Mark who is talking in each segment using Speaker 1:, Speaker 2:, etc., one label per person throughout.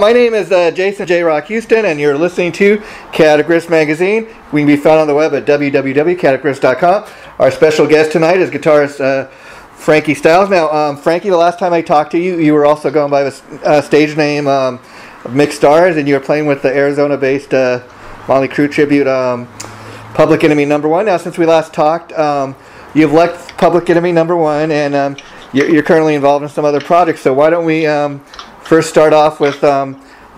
Speaker 1: my name is Jason J. Rock Houston, and you're listening to Guitarist Magazine. We can be found on the web at www.guitarist.com. Our special guest tonight is guitarist Frankie Stiles. Now, Frankie, the last time I talked to you, you were also going by the stage name Mixed Stars, and you were playing with the Arizona-based Motley Crue Tribute Public Enemy #1. Now, since we last talked, you've left Public Enemy #1, and you're currently involved in some other projects. So why don't we first start off with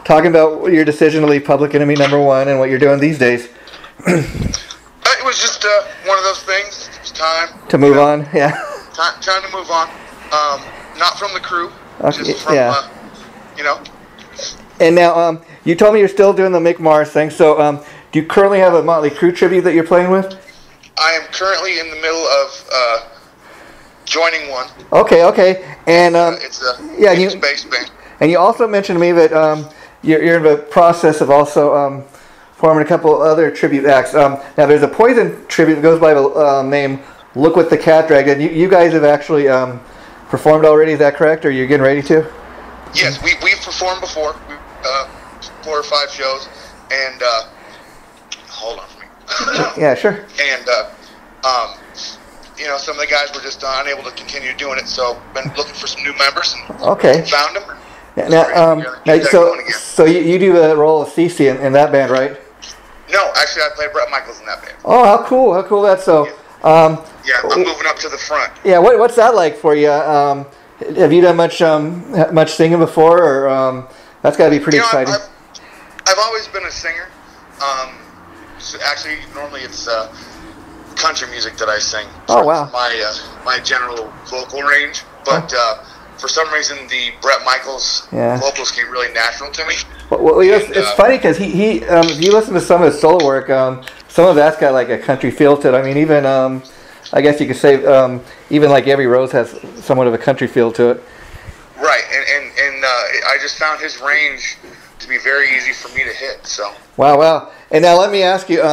Speaker 1: talking about your decision to leave Public Enemy #1 and what you're doing these days.
Speaker 2: It was just one of those things. It's time
Speaker 1: to move on. Yeah.
Speaker 2: Time to move on. Not from the crew, just from
Speaker 1: And now, you told me you're still doing the Mick Mars thing. So, do you currently have a Motley Crue tribute that you're playing with?
Speaker 2: I am currently in the middle of joining one.
Speaker 1: Okay. And
Speaker 2: it's a bass band.
Speaker 1: And you also mentioned to me that you're in the process of also forming a couple other tribute acts. Now, there's a Poison tribute that goes by the name Look What the Cat Dragged. And you guys have actually performed already, is that correct? Or you're getting ready to?
Speaker 2: Yes, we've performed before. 4 or 5 shows. And, hold on for me.
Speaker 1: Yeah, sure.
Speaker 2: And, some of the guys were just unable to continue doing it, so been looking for some new members and found them.
Speaker 1: So you do the role of Cece in that band, right?
Speaker 2: No, actually I play Bret Michaels in that band.
Speaker 1: Oh, how cool that's so.
Speaker 2: I'm moving up to the front.
Speaker 1: Yeah, what's that like for you? Have you done much singing before, or that's got to be pretty exciting?
Speaker 2: I've always been a singer. So actually, normally it's country music that I sing.
Speaker 1: Oh, wow.
Speaker 2: My general vocal range, but for some reason the Bret Michaels vocals came really natural to me.
Speaker 1: Well, it's funny because he if you listen to some of his solo work, some of that's got like a country feel to it. I mean, even I guess you could say even like Every Rose has somewhat of a country feel to it.
Speaker 2: Right, and I just found his range to be very easy for me to hit. So. Wow.
Speaker 1: And now let me ask you,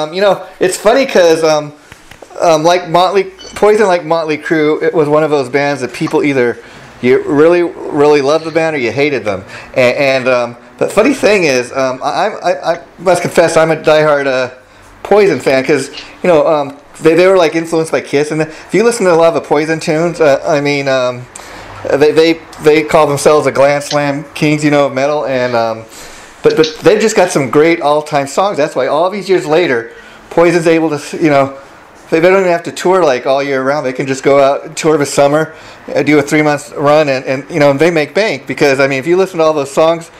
Speaker 1: it's funny because like Poison, like Motley Crue, it was one of those bands that people either you really, really loved the band or you hated them. But funny thing is, I must confess I'm a diehard Poison fan because they were like influenced by Kiss, and if you listen to a lot of the Poison tunes, they call themselves the Glam Slam Kings, of metal, and but they've just got some great all-time songs. That's why all these years later, Poison's able to they don't even have to tour like all year round. They can just go out, tour the summer, do a 3-month run, and they make bank because if you listen to all those songs,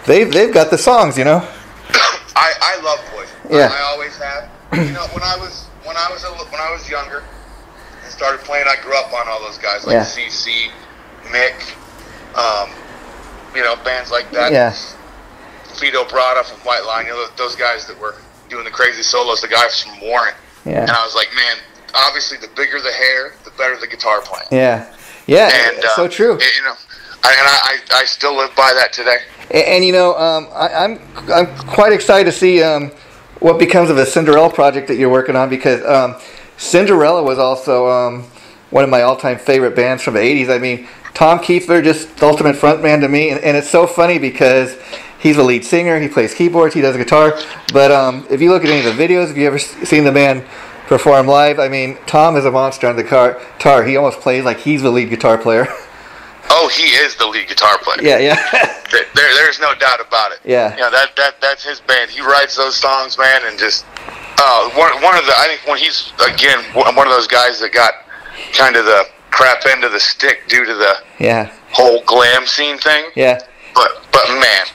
Speaker 1: they've got the songs.
Speaker 2: I love Poison.
Speaker 1: Yeah.
Speaker 2: I always have. When I was younger and started playing, I grew up on all those guys like CC, Mick, bands like that.
Speaker 1: Yeah.
Speaker 2: Fido Brada from White Line, those guys that were doing the crazy solos, the guys from Warrant.
Speaker 1: Yeah.
Speaker 2: And I was like, man, obviously the bigger the hair, the better the guitar playing.
Speaker 1: Yeah, and so true.
Speaker 2: I still live by that today.
Speaker 1: And I'm quite excited to see what becomes of the Cinderella project that you're working on because Cinderella was also one of my all-time favorite bands from the 80s. Tom Kiefler, just the ultimate frontman to me, and it's so funny because he's the lead singer, he plays keyboards, he does guitar, but if you look at any of the videos, if you ever seen the band perform live, Tom is a monster on the guitar. He almost plays like he's the lead guitar player.
Speaker 2: Oh, he is the lead guitar player.
Speaker 1: Yeah.
Speaker 2: There's no doubt about it.
Speaker 1: Yeah.
Speaker 2: That's his band. He writes those songs, man, and just I think when he's again one of those guys that got kind of the crap end of the stick due to the whole glam scene thing.
Speaker 1: Yeah.
Speaker 2: But man,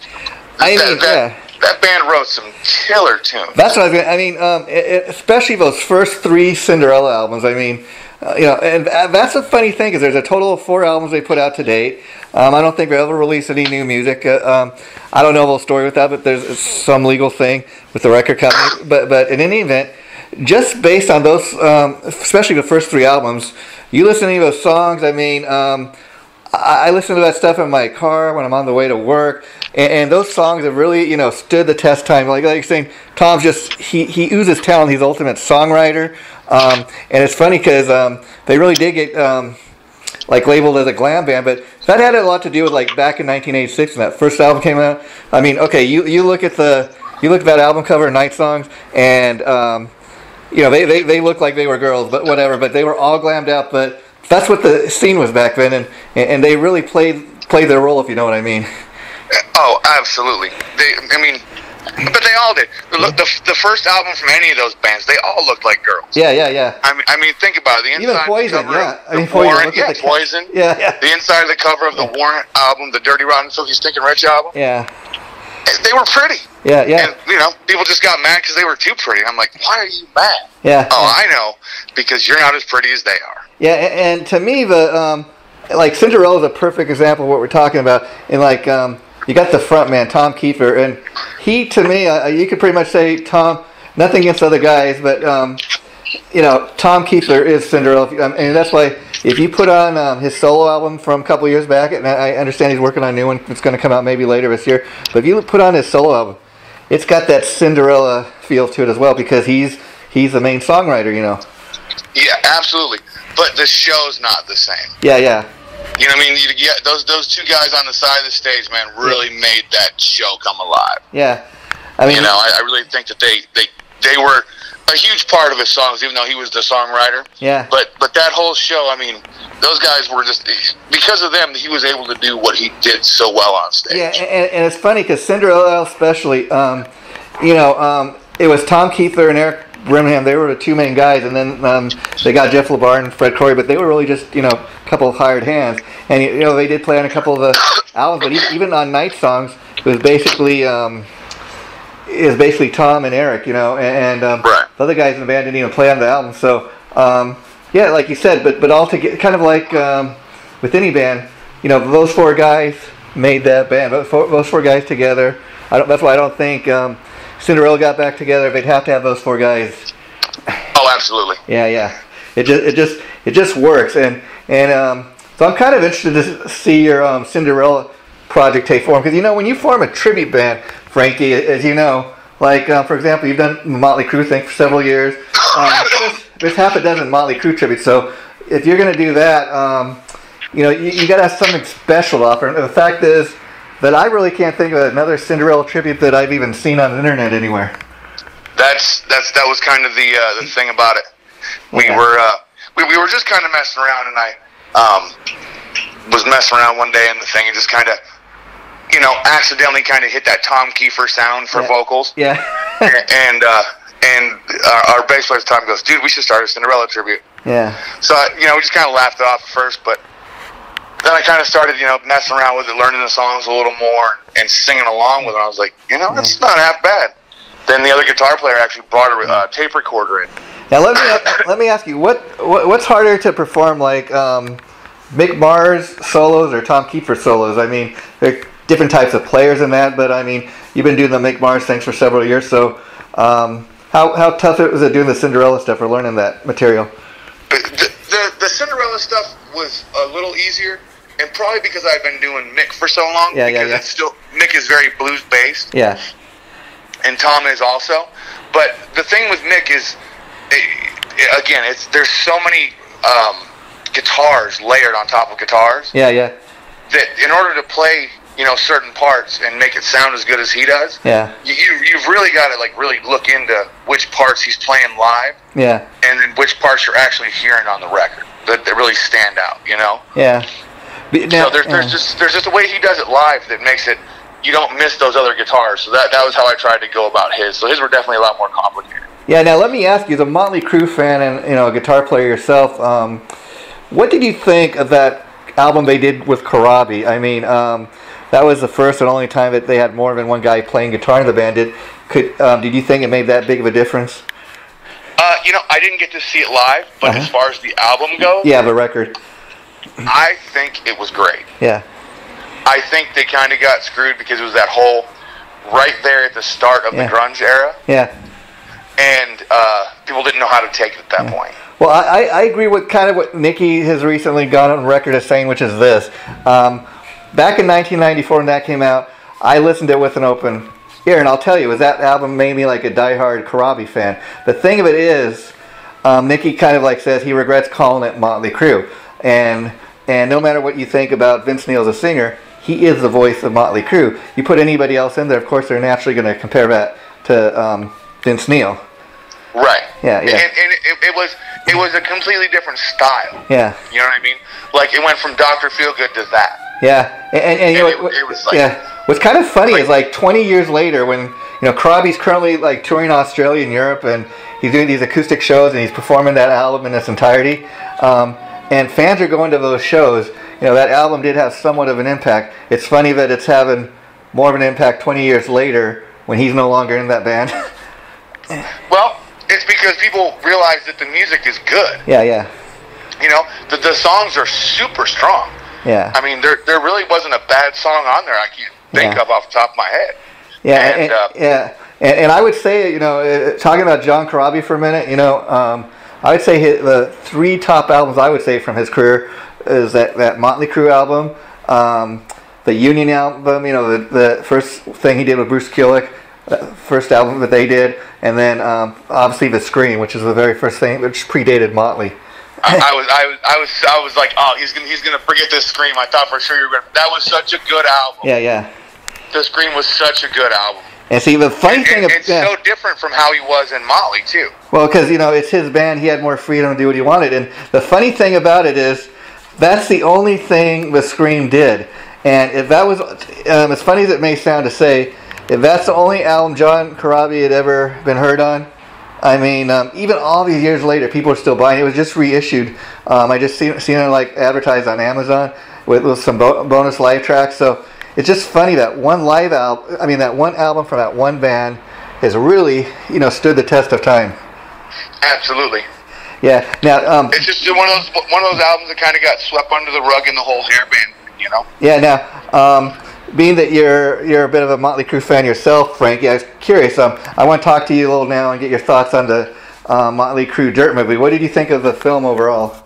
Speaker 2: that band wrote some killer tunes.
Speaker 1: That's what I was especially those first 3 Cinderella albums. And that's a funny thing because there's a total of 4 albums they put out to date. I don't think they'll ever release any new music. I don't know the whole story with that, but there's some legal thing with the record company. But in any event, just based on those, especially the first 3 albums, you listen to any of those songs. I listen to that stuff in my car when I'm on the way to work, and those songs have really, stood the test time. Like you're saying, Tom's just he oozes talent. He's the ultimate songwriter, and it's funny because they really did get like labeled as a glam band, but that had a lot to do with like back in 1986 when that first album came out. I mean, okay, you look at that album cover, Night Songs, and you know, they looked like they were girls, but whatever. But they were all glammed out. But that's what the scene was back then, and they really played their role, if you know what I mean.
Speaker 2: Oh, absolutely. But they all did. The first album from any of those bands, they all looked like girls.
Speaker 1: Yeah.
Speaker 2: I mean, think about it. The inside
Speaker 1: even Poison,
Speaker 2: cover
Speaker 1: yeah.
Speaker 2: of the Warrant, Poison.
Speaker 1: Yeah.
Speaker 2: The inside of the cover of the Warrant album, the Dirty Rotten Filthy Stinking Rich album.
Speaker 1: Yeah.
Speaker 2: They were pretty.
Speaker 1: Yeah.
Speaker 2: And, you know, people just got mad because they were too pretty. I'm like, why are you mad?
Speaker 1: Yeah.
Speaker 2: Oh, I know. Because you're not as pretty as they are.
Speaker 1: Yeah, and to me, like Cinderella is a perfect example of what we're talking about. And like, you got the front man, Tom Kiefer, and he, to me, you could pretty much say Tom. Nothing against other guys, but you know, Tom Kiefer is Cinderella, and that's why if you put on his solo album from a couple years back, and I understand he's working on a new one that's going to come out maybe later this year, but if you put on his solo album, it's got that Cinderella feel to it as well because he's the main songwriter, you know.
Speaker 2: Yeah, absolutely. But the show's not the same.
Speaker 1: Yeah.
Speaker 2: You know what I mean? Those two guys on the side of the stage, man, really made that show come alive.
Speaker 1: Yeah. I mean,
Speaker 2: you know, I really think that they were a huge part of his songs, even though he was the songwriter.
Speaker 1: Yeah.
Speaker 2: But that whole show, I mean, those guys were just, because of them, he was able to do what he did so well on stage.
Speaker 1: Yeah, and it's funny because Cinderella especially, you know, it was Tom Kiefer and Eric Brimham. They were the two main guys, and then they got Jeff LaBar and Fred Corey, but they were really just, you know, a couple of hired hands. And, you know, they did play on a couple of the albums, but even on Night Songs, it was basically Tom and Eric, you know, and
Speaker 2: right.
Speaker 1: The other guys in the band didn't even play on the album. So, yeah, like you said, but all together, kind of like with any band, you know, those four guys made that band. Those four guys together. That's why I don't think Cinderella got back together. They'd have to have those four guys.
Speaker 2: Oh, absolutely.
Speaker 1: Yeah. It just works, and so I'm kind of interested to see your Cinderella project take form, because you know when you form a tribute band, Frankie, as you know, like for example, you've done the Motley Crue thing for several years. There's half a dozen Motley Crue tributes, so if you're going to do that, you know, you got to have something special to offer. And the fact is that I really can't think of another Cinderella tribute that I've even seen on the internet anywhere.
Speaker 2: That was kind of the thing about it. We were just kind of messing around, and I was messing around one day in the thing and just kind of, you know, accidentally kind of hit that Tom Kiefer sound for vocals.
Speaker 1: Yeah.
Speaker 2: and our bass player at the time goes, dude, we should start a Cinderella tribute.
Speaker 1: Yeah.
Speaker 2: So, you know, we just kind of laughed it off at first, but then I kind of started, you know, messing around with it, learning the songs a little more and singing along with it. I was like, you know, it's not half bad. Then the other guitar player actually brought a tape recorder in.
Speaker 1: Now let me ask you, what's harder to perform, like Mick Mars solos or Tom Kiefer solos? I mean, there are different types of players in that, but I mean, you've been doing the Mick Mars things for several years, so how tough was it doing the Cinderella stuff or learning that material?
Speaker 2: The Cinderella stuff was a little easier, and probably because I've been doing Mick for so long.
Speaker 1: Yeah.
Speaker 2: It's still, Mick is very blues based.
Speaker 1: Yeah.
Speaker 2: And Tom is also. But the thing with Mick is, again, there's so many guitars layered on top of guitars.
Speaker 1: Yeah.
Speaker 2: That in order to play, you know, certain parts and make it sound as good as he does, you've really got to like really look into which parts he's playing live.
Speaker 1: Yeah.
Speaker 2: And then which parts you're actually hearing on the record that really stand out, you know?
Speaker 1: Yeah.
Speaker 2: Now, so there's just a way he does it live that makes it, you don't miss those other guitars. So that was how I tried to go about his. So his were definitely a lot more complicated.
Speaker 1: Yeah. Now let me ask you, the Motley Crue fan and, you know, a guitar player yourself, what did you think of that album they did with Karabi? I mean, that was the first and only time that they had more than one guy playing guitar in the band. Did you think it made that big of a difference?
Speaker 2: You know, I didn't get to see it live, but as far as the album goes,
Speaker 1: yeah, the record,
Speaker 2: I think it was great.
Speaker 1: Yeah.
Speaker 2: I think they kind of got screwed because it was that whole right there at the start of the grunge era.
Speaker 1: Yeah.
Speaker 2: And people didn't know how to take it at that point.
Speaker 1: Well, I agree with kind of what Nicky has recently gone on record as saying, which is this. Back in 1994 when that came out, I listened to it with an open ear, and I'll tell you, that album made me like a diehard Karabi fan. The thing of it is, Nicky kind of like says he regrets calling it Motley Crue. And And no matter what you think about Vince Neil as a singer, he is the voice of Motley Crue. You put anybody else in there, of course, they're naturally going to compare that to Vince Neil.
Speaker 2: Right.
Speaker 1: Yeah, yeah.
Speaker 2: And it was a completely different style.
Speaker 1: Yeah.
Speaker 2: You know what I mean? Like, it went from Dr. Feelgood to that.
Speaker 1: Yeah. And you know,
Speaker 2: it was like...
Speaker 1: Yeah. What's kind of funny is, like, 20 years later, when, you know, Crosby's currently, like, touring Australia and Europe, and he's doing these acoustic shows, and he's performing that album in its entirety, and fans are going to those shows. You know, that album did have somewhat of an impact. It's funny that it's having more of an impact 20 years later when he's no longer in that band.
Speaker 2: Well, it's because people realize that the music is good.
Speaker 1: Yeah, yeah.
Speaker 2: You know, the songs are super strong.
Speaker 1: Yeah.
Speaker 2: I mean, there really wasn't a bad song on there I can think of off the top of my head.
Speaker 1: Yeah, and I would say, you know, talking about John Corabi for a minute, you know, I would say the 3 top albums I would say from his career is that Motley Crue album, the Union album, you know, the first thing he did with Bruce Kulick, first album that they did, and then obviously the Scream, which is the very first thing, which predated Motley.
Speaker 2: I was like, oh, he's gonna forget this Scream. I thought for sure you were gonna. That was such a good album.
Speaker 1: Yeah, yeah.
Speaker 2: The Scream was such a good album.
Speaker 1: And see, the funny thing
Speaker 2: it's so different from how he was in Motley too.
Speaker 1: Well, because, you know, it's his band, he had more freedom to do what he wanted. And the funny thing about it is, that's the only thing the Scream did. And if that was, as funny as it may sound to say, if that's the only album John Corabi had ever been heard on, I mean, even all these years later, people are still buying it. It was just reissued. I just seen it like advertised on Amazon with some bonus live tracks. So it's just funny that one live album, I mean, that one album from that one band has really, you know, stood the test of time.
Speaker 2: Absolutely.
Speaker 1: Yeah. Now,
Speaker 2: it's just one of those albums that kind of got swept under the rug in the whole hairband, you know.
Speaker 1: Yeah. Now, being that you're a bit of a Motley Crue fan yourself, Frankie, I was curious. I want to talk to you a little now and get your thoughts on the Motley Crue Dirt movie. What did you think of the film overall?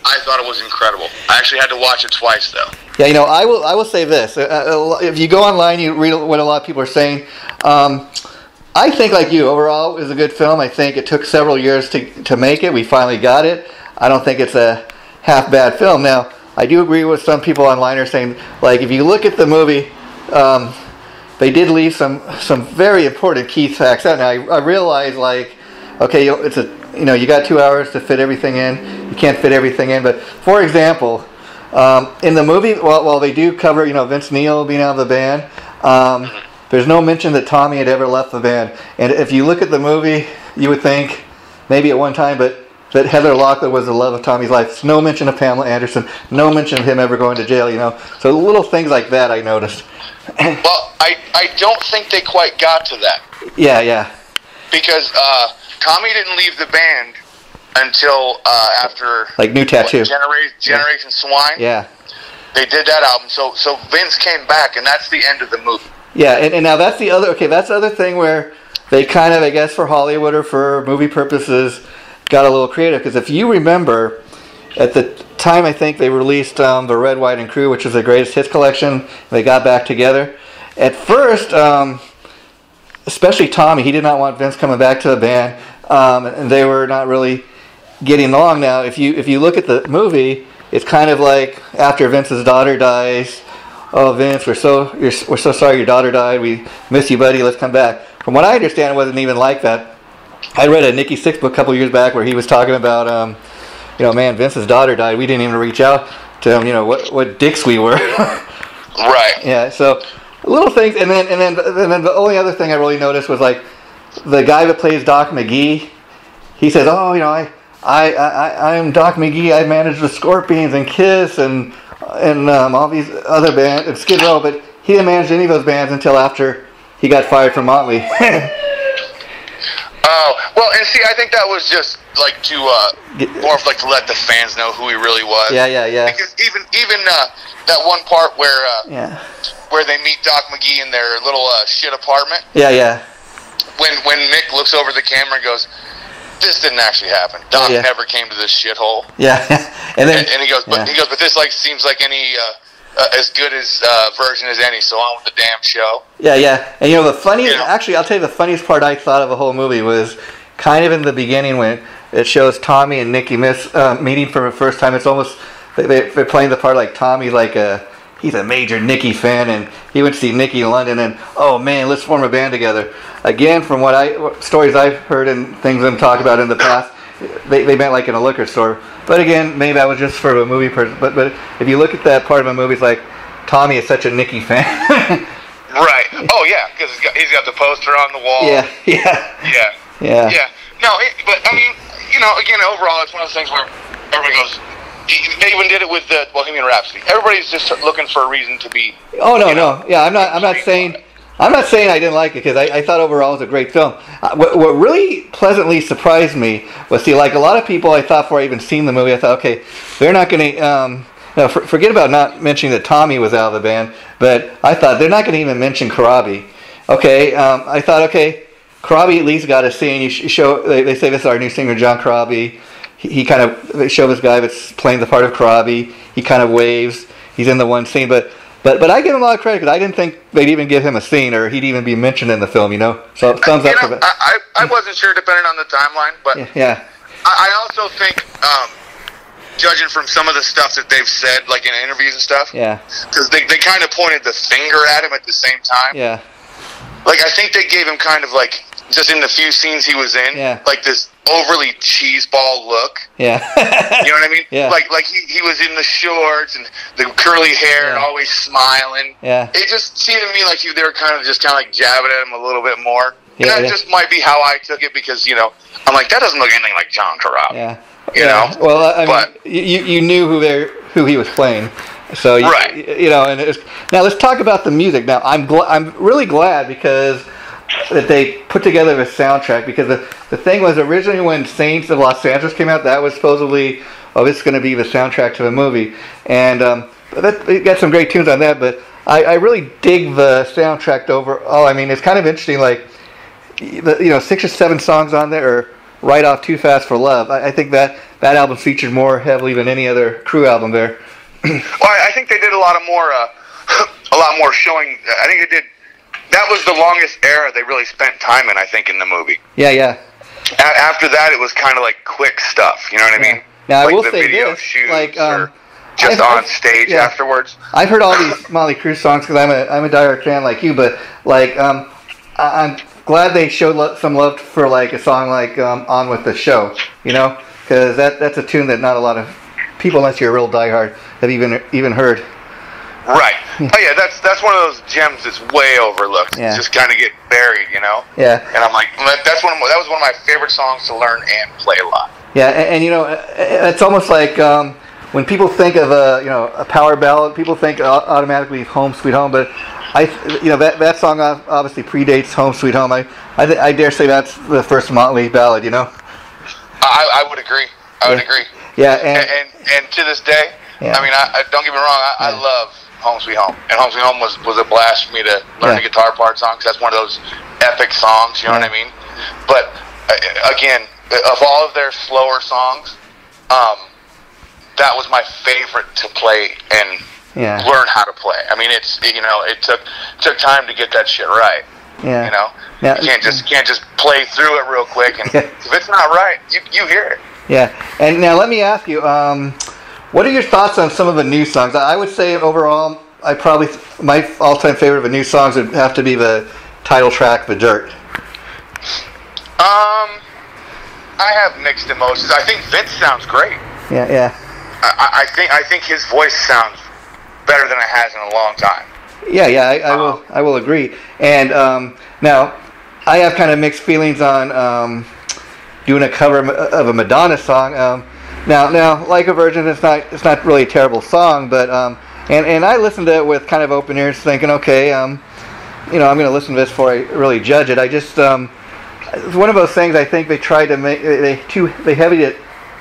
Speaker 2: I thought it was incredible. I actually had to watch it twice, though.
Speaker 1: Yeah, you know, I will say this. If you go online, you read what a lot of people are saying. I think, like you, overall, it was a good film. I think it took several years to make it. We finally got it. I don't think it's a half-bad film. Now, I do agree with some people online are saying, like, if you look at the movie, they did leave some very important key facts out. Now, I realize, like, okay, you got 2 hours to fit everything in. You can't fit everything in. But, for example, in the movie, while they do cover, you know, Vince Neil being out of the band, there's no mention that Tommy had ever left the band. And if you look at the movie, you would think, maybe at one time, but that Heather Locklear was the love of Tommy's life. There's no mention of Pamela Anderson. No mention of him ever going to jail, you know. So little things like that I noticed.
Speaker 2: Well, I don't think they quite got to that.
Speaker 1: Yeah, yeah.
Speaker 2: Because Tommy didn't leave the band until after...
Speaker 1: Like New Tattoo.
Speaker 2: Generation Swine.
Speaker 1: Yeah.
Speaker 2: They did that album. So Vince came back, and that's the end of the movie.
Speaker 1: Yeah, and now that's the other thing where they kind of, I guess, for Hollywood or for movie purposes, got a little creative. Because if you remember, at the time I think they released the Red, White, and Crew, which was the greatest hits collection. They got back together. At first, especially Tommy, he did not want Vince coming back to the band, and they were not really getting along. Now, if you look at the movie, it's kind of like after Vince's daughter dies. Oh, Vince, we're so sorry your daughter died. We miss you, buddy. Let's come back. From what I understand, it wasn't even like that. I read a Nicky Sixx book a couple years back where he was talking about, you know, man, Vince's daughter died. We didn't even reach out to him. You know what dicks we were.
Speaker 2: Right.
Speaker 1: Yeah. So little things, and then the only other thing I really noticed was like the guy that plays Doc McGee. He says, "Oh, you know, I'm Doc McGee. I managed the Scorpions and Kiss and all these other bands and Skid Row, but he didn't manage any of those bands until after he got fired from Motley."
Speaker 2: Oh, well, and see, I think that was just like to more of like to let the fans know who he really was.
Speaker 1: Yeah.
Speaker 2: Because even that one part where they meet Doc McGee in their little shit apartment.
Speaker 1: Yeah.
Speaker 2: When Mick looks over the camera and goes, "This didn't actually happen. Doc never came to this shithole." Yeah,
Speaker 1: and
Speaker 2: he goes, but this like seems like any as good as version as any. So on with the damn show. Yeah. And you know the funniest, actually, I'll tell you the funniest part I thought of the whole movie was kind of in the beginning when it shows Tommy and Nicky meeting for the first time. It's almost
Speaker 1: they're playing the part like Tommy's like he's a major Nicky fan, and he went to see Nicky in London, and oh man, let's form a band together. Again, from what stories I've heard and things I've talked about in the past, they met like in a liquor store. But again, maybe that was just for a movie person. But if you look at that part of a movie, it's like Tommy is such a Nicky fan.
Speaker 2: Right. Oh yeah, because he's got the poster on the wall.
Speaker 1: Yeah.
Speaker 2: No, but I mean, again, overall, it's one of those things where everybody goes. They even did it with the Bohemian Rhapsody. Everybody's just looking for a reason to be.
Speaker 1: Oh no. Yeah, I'm not saying I didn't like it, because I thought overall it was a great film. What really pleasantly surprised me was, like a lot of people, I thought before I even seen the movie, I thought, okay, they're not going to, forget about not mentioning that Tommy was out of the band, but I thought they're not going to even mention Corabi. Okay, I thought, okay, Corabi at least got a scene. You show, they say this is our new singer, John Corabi. He kind of, they show this guy that's playing the part of Corabi. He kind of waves. He's in the one scene, but I give him a lot of credit, because I didn't think they'd even give him a scene, or he'd even be mentioned in the film, So thumbs up for it.
Speaker 2: I wasn't sure, depending on the timeline, but
Speaker 1: yeah.
Speaker 2: I also think, judging from some of the stuff that they've said, like in interviews and stuff, because they kind of pointed the finger at him at the same time.
Speaker 1: Yeah.
Speaker 2: Like, I think they gave him kind of like, just in the few scenes he was in, like this overly cheeseball look.
Speaker 1: Yeah.
Speaker 2: You know what I mean?
Speaker 1: Yeah.
Speaker 2: Like he was in the shorts and the curly hair and always smiling.
Speaker 1: Yeah.
Speaker 2: It just seemed to me like they were kind of like jabbing at him a little bit more.
Speaker 1: Yeah,
Speaker 2: and that just might be how I took it, because, I'm like, that doesn't look anything like John Corabi.
Speaker 1: Yeah.
Speaker 2: You know?
Speaker 1: Well, I mean, you knew who he was playing. So,
Speaker 2: right.
Speaker 1: And now let's talk about the music. Now, I'm really glad, because that they put together the soundtrack, because the thing was, originally when Saints of Los Angeles came out, that was supposedly, this is going to be the soundtrack to the movie, and it got some great tunes on that, but I really dig the soundtrack overall. I mean, it's kind of interesting, like, 6 or 7 songs on there are right off Too Fast for Love. I think that album featured more heavily than any other Crue album there.
Speaker 2: Well, I think they did a lot more showing. I think they did. That was the longest era they really spent time in, I think, in the movie.
Speaker 1: Yeah.
Speaker 2: After that, it was kind of like quick stuff. You know what I mean?
Speaker 1: Now,
Speaker 2: like
Speaker 1: I will
Speaker 2: the
Speaker 1: say
Speaker 2: video
Speaker 1: this,
Speaker 2: shoots,
Speaker 1: like,
Speaker 2: or just on stage afterwards.
Speaker 1: I've heard all these Motley Crue songs, because I'm a diehard fan like you, but like I'm glad they showed some love for like a song like "On with the Show," because that's a tune that not a lot of people, unless you're a real diehard, have even heard.
Speaker 2: Right. Oh yeah, that's one of those gems that's way overlooked.
Speaker 1: Yeah.
Speaker 2: Just kind of get buried,
Speaker 1: Yeah.
Speaker 2: And I'm like, that was one of my favorite songs to learn and play a lot.
Speaker 1: Yeah, and it's almost like when people think of a power ballad, people think automatically of Home Sweet Home, but that song obviously predates Home Sweet Home. I dare say that's the first Motley ballad.
Speaker 2: I would agree. I would agree.
Speaker 1: Yeah,
Speaker 2: and to this day, I mean, I don't get me wrong, I love Home Sweet Home, and Home Sweet Home was a blast for me to learn the guitar parts on, because that's one of those epic songs. You know what I mean? But again, of all of their slower songs, that was my favorite to play and learn how to play. I mean, it took time to get that shit right.
Speaker 1: Yeah.
Speaker 2: You can't just play through it real quick, and if it's not right, you hear it.
Speaker 1: Yeah. And now let me ask you, what are your thoughts on some of the new songs? I would say overall, my all-time favorite of the new songs would have to be the title track, "The Dirt."
Speaker 2: I have mixed emotions. I think Vince sounds great.
Speaker 1: Yeah.
Speaker 2: I think his voice sounds better than it has in a long time.
Speaker 1: Yeah, I will agree. And now, I have kind of mixed feelings on doing a cover of a Madonna song. Now, Like a Virgin, it's not really a terrible song, but and I listened to it with kind of open ears, thinking, okay, I'm going to listen to this before I really judge it. I just it's one of those things. I think they tried to make they heavied it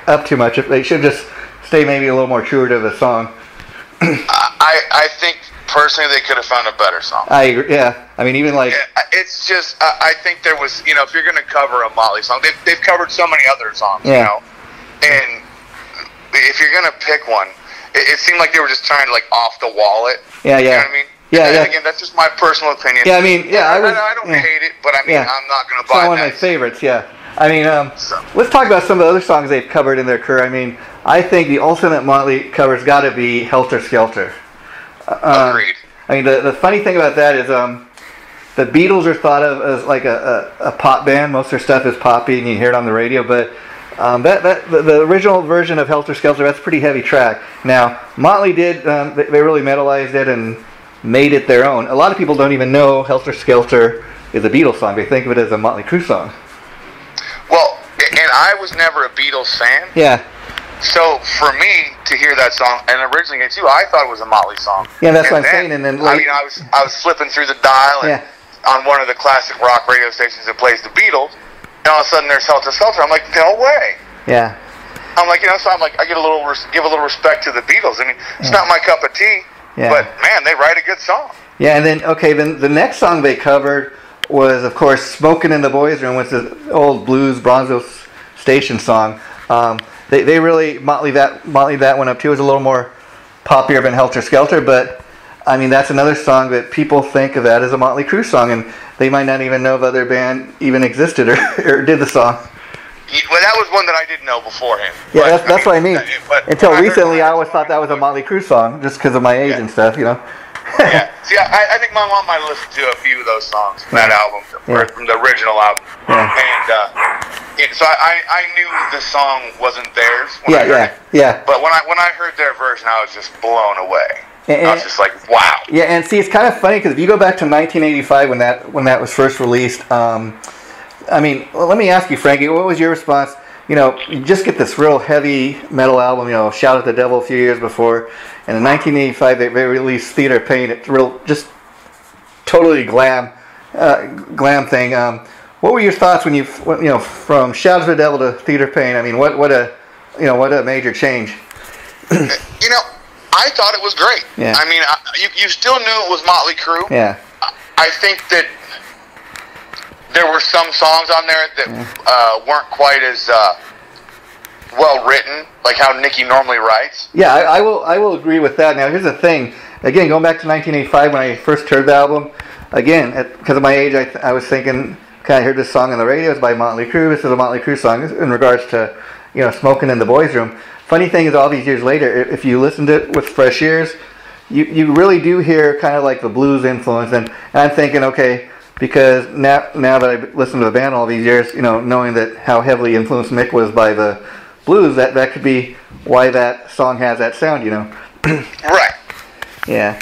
Speaker 1: up too much. They should just stay maybe a little more true to the song.
Speaker 2: I think personally they could have found a better song.
Speaker 1: I agree. Yeah, I mean, even like
Speaker 2: it's just I think there was if you're going to cover a Motley song, they've covered so many other songs, and if you're going to pick one, it seemed like they were just trying to like off the wall it.
Speaker 1: Yeah.
Speaker 2: You know what I mean?
Speaker 1: Yeah.
Speaker 2: Again, that's just my personal opinion.
Speaker 1: Yeah, I mean,
Speaker 2: I don't hate it, but I mean, I'm not going to buy that.
Speaker 1: It's one of my favorites. Yeah, I mean, let's talk about some of the other songs they've covered in their career. I mean, I think the ultimate Motley cover's got to be Helter Skelter.
Speaker 2: Agreed.
Speaker 1: I mean, the funny thing about that is the Beatles are thought of as like a pop band. Most of their stuff is poppy, and you hear it on the radio. But the original version of Helter Skelter, that's a pretty heavy track. Now, Motley did, they really metalized it and made it their own. A lot of people don't even know Helter Skelter is a Beatles song. They think of it as a Motley Crue song.
Speaker 2: Well, and I was never a Beatles fan.
Speaker 1: Yeah.
Speaker 2: So for me to hear that song, and originally too, I thought it was a Motley song.
Speaker 1: Yeah, that's what I'm saying. And then,
Speaker 2: I mean, I was flipping through the dial and on one of the classic rock radio stations that plays the Beatles, and all of a sudden there's Helter Skelter. I'm like, no way.
Speaker 1: Yeah.
Speaker 2: I'm like, so I'm like, I give a little respect to the Beatles. I mean, it's not my cup of tea, but man, they write a good song. Yeah, and then then the next song they covered was, of course, "Smoking in the Boys' Room," which is an old blues Bronzo Station song. They really Motley that one up too. It was a little more poppier than Helter Skelter, but I mean that's another song that people think of that as a Motley Crue song, and they might not even know if other band even existed or did the song. Well, that was one that I didn't know beforehand. Yeah, that's what I mean. Until recently, I always thought that was a Motley Crue song, just because of my age and stuff, you know. Yeah, see, I think my mom might listen to a few of those songs from that album, from the original album, and so I knew the song wasn't theirs. When I heard it. But when I heard their version, I was just blown away. I was just like, wow. Yeah, and see, it's kind of funny because if you go back to 1985 when that was first released, I mean, let me ask you, Frankie, what was your response? You know, you just get this real heavy metal album, you know, Shout at the Devil a few years before, and in 1985 they released Theater Pain. It's real, just totally glam thing. What were your thoughts when you know, from Shout at the Devil to Theater Pain? I mean, what a major change. You know, I thought it was great. Yeah. I mean, you still knew it was Motley Crue. Yeah. I think that there were some songs on there that weren't quite as well written, like how Nicky normally writes. Yeah, I will agree with that. Now, here's the thing. Again, going back to 1985 when I first heard the album, again, because of my age, I was thinking, okay, I heard this song on the radio. It's by Motley Crue. This is a Motley Crue song in regards to, you know, Smoking in the Boys' Room. Funny thing is, all these years later, if you listen to it with fresh ears, you really do hear kind of like the blues influence. And I'm thinking, okay, because now that I've listened to the band all these years, you know, knowing that how heavily influenced Mick was by the blues, that could be why that song has that sound, you know. Right. Yeah.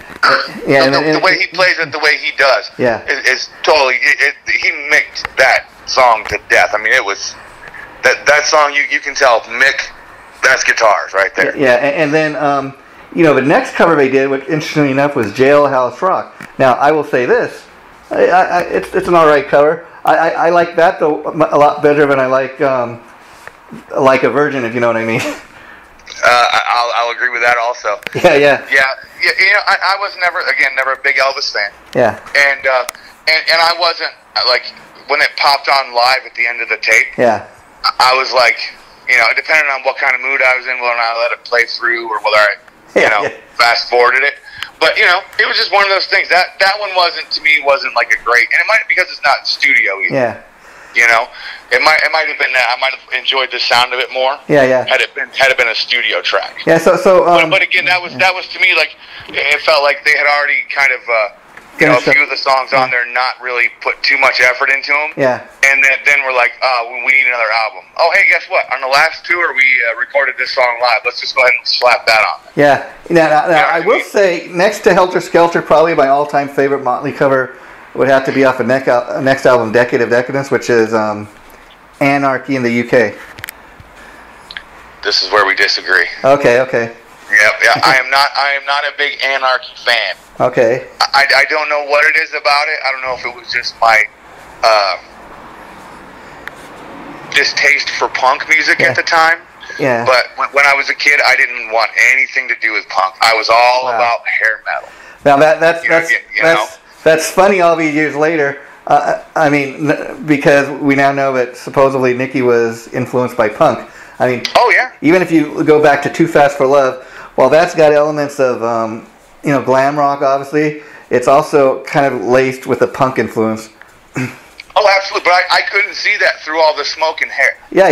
Speaker 2: Yeah. The way he plays it, the way he does, is totally. He mixed that song to death. I mean, it was that song. You can tell Mick. That's guitars right there. Yeah, and then you know, the next cover they did, which interestingly enough was Jailhouse Rock. Now I will say this. It's an alright cover. I like that though a lot better than I like a Virgin, if you know what I mean. I'll agree with that also. Yeah. You know, I was never a big Elvis fan. Yeah. And I wasn't like when it popped on live at the end of the tape. Yeah. I was like, you know, depending on what kind of mood I was in, whether I let it play through or whether I fast forwarded it. But, you know, it was just one of those things. That one wasn't like a great, and it might because it's not studio either. Yeah. You know, it might have been that I might have enjoyed the sound of it more. Yeah. Had it been a studio track. Yeah. But again, that was to me like it felt like they had already kind of you know, a few of the songs on there not really put too much effort into them. Yeah. And then we're like, we need another album. Oh, hey, guess what? On the last tour, we recorded this song live. Let's just go ahead and slap that on there. Yeah. Now I will say, next to Helter Skelter, probably my all-time favorite Motley cover would have to be off of next album, Decade of Decadence, which is Anarchy in the UK. This is where we disagree. Okay. Yeah. I am not a big Anarchy fan. Okay. I don't know what it is about it. I don't know if it was just my distaste for punk music at the time. Yeah. But when I was a kid, I didn't want anything to do with punk. I was all about hair metal. Now that's funny. All these years later, I mean, because we now know that supposedly Nicky was influenced by punk. I mean, even if you go back to Too Fast for Love, while that's got elements of you know, glam rock, obviously, it's also kind of laced with a punk influence. Oh, absolutely. But I couldn't see that through all the smoke and hair.
Speaker 1: Yeah,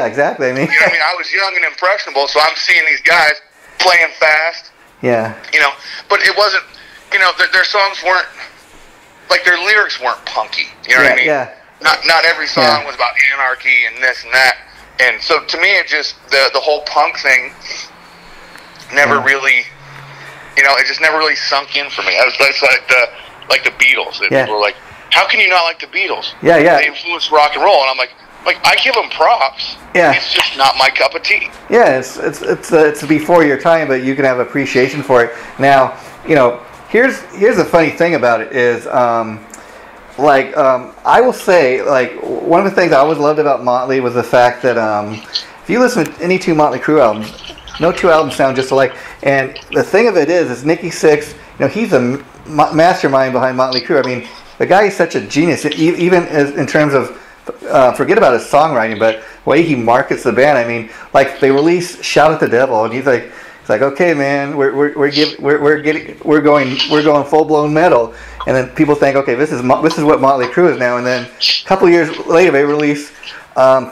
Speaker 1: exactly. I mean,
Speaker 2: you know what I mean? I was young and impressionable, so I'm seeing these guys playing fast.
Speaker 1: Yeah.
Speaker 2: You know, but it wasn't, you know, their songs weren't, like their lyrics weren't punky. You know what I mean?
Speaker 1: Yeah.
Speaker 2: Not every song was about anarchy and this and that. And so to me, it just, the whole punk thing never really, you know, it just never really sunk in for me. That's like the Beatles. People were like, how can you not like the Beatles?
Speaker 1: Yeah.
Speaker 2: They influenced rock and roll. And I'm like, I give them props.
Speaker 1: Yeah.
Speaker 2: It's just not my cup of tea.
Speaker 1: Yeah, it's before your time, but you can have appreciation for it. Now, you know, here's the funny thing about it is, I will say, like, one of the things I always loved about Motley was the fact that if you listen to any two Motley Crue albums, no two albums sound just alike. And the thing of it is Nicky Sixx, you know, he's a mastermind behind Motley Crue. I mean, the guy is such a genius, even in terms of, forget about his songwriting, but the way he markets the band. I mean, like, they release "Shout at the Devil," and he's like, okay, man, we're going full blown metal, and then people think, okay, this is what Motley Crue is now, and then a couple years later they release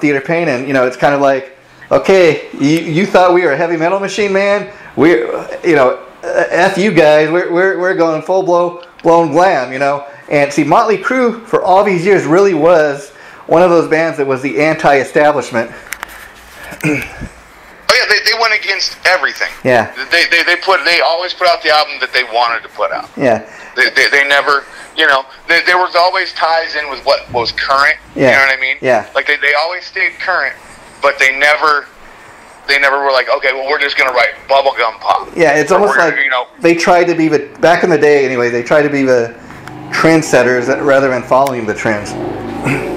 Speaker 1: Theater Pain, and you know, it's kind of like, okay, you thought we were a heavy metal machine, man. F you guys, we're going full blown glam, you know. And see, Motley Crue for all these years really was one of those bands that was the anti-establishment.
Speaker 2: Oh yeah, they went against everything.
Speaker 1: Yeah.
Speaker 2: They always put out the album that they wanted to put out.
Speaker 1: Yeah.
Speaker 2: They never, you know, there was always ties in with what was current.
Speaker 1: Yeah.
Speaker 2: You know what I mean?
Speaker 1: Yeah.
Speaker 2: Like they always stayed current, but they never were like, okay, well, we're just gonna write bubblegum pop.
Speaker 1: Yeah, it's almost like, you know, they tried to be back in the day anyway. They tried to be the trendsetters rather than following the trends.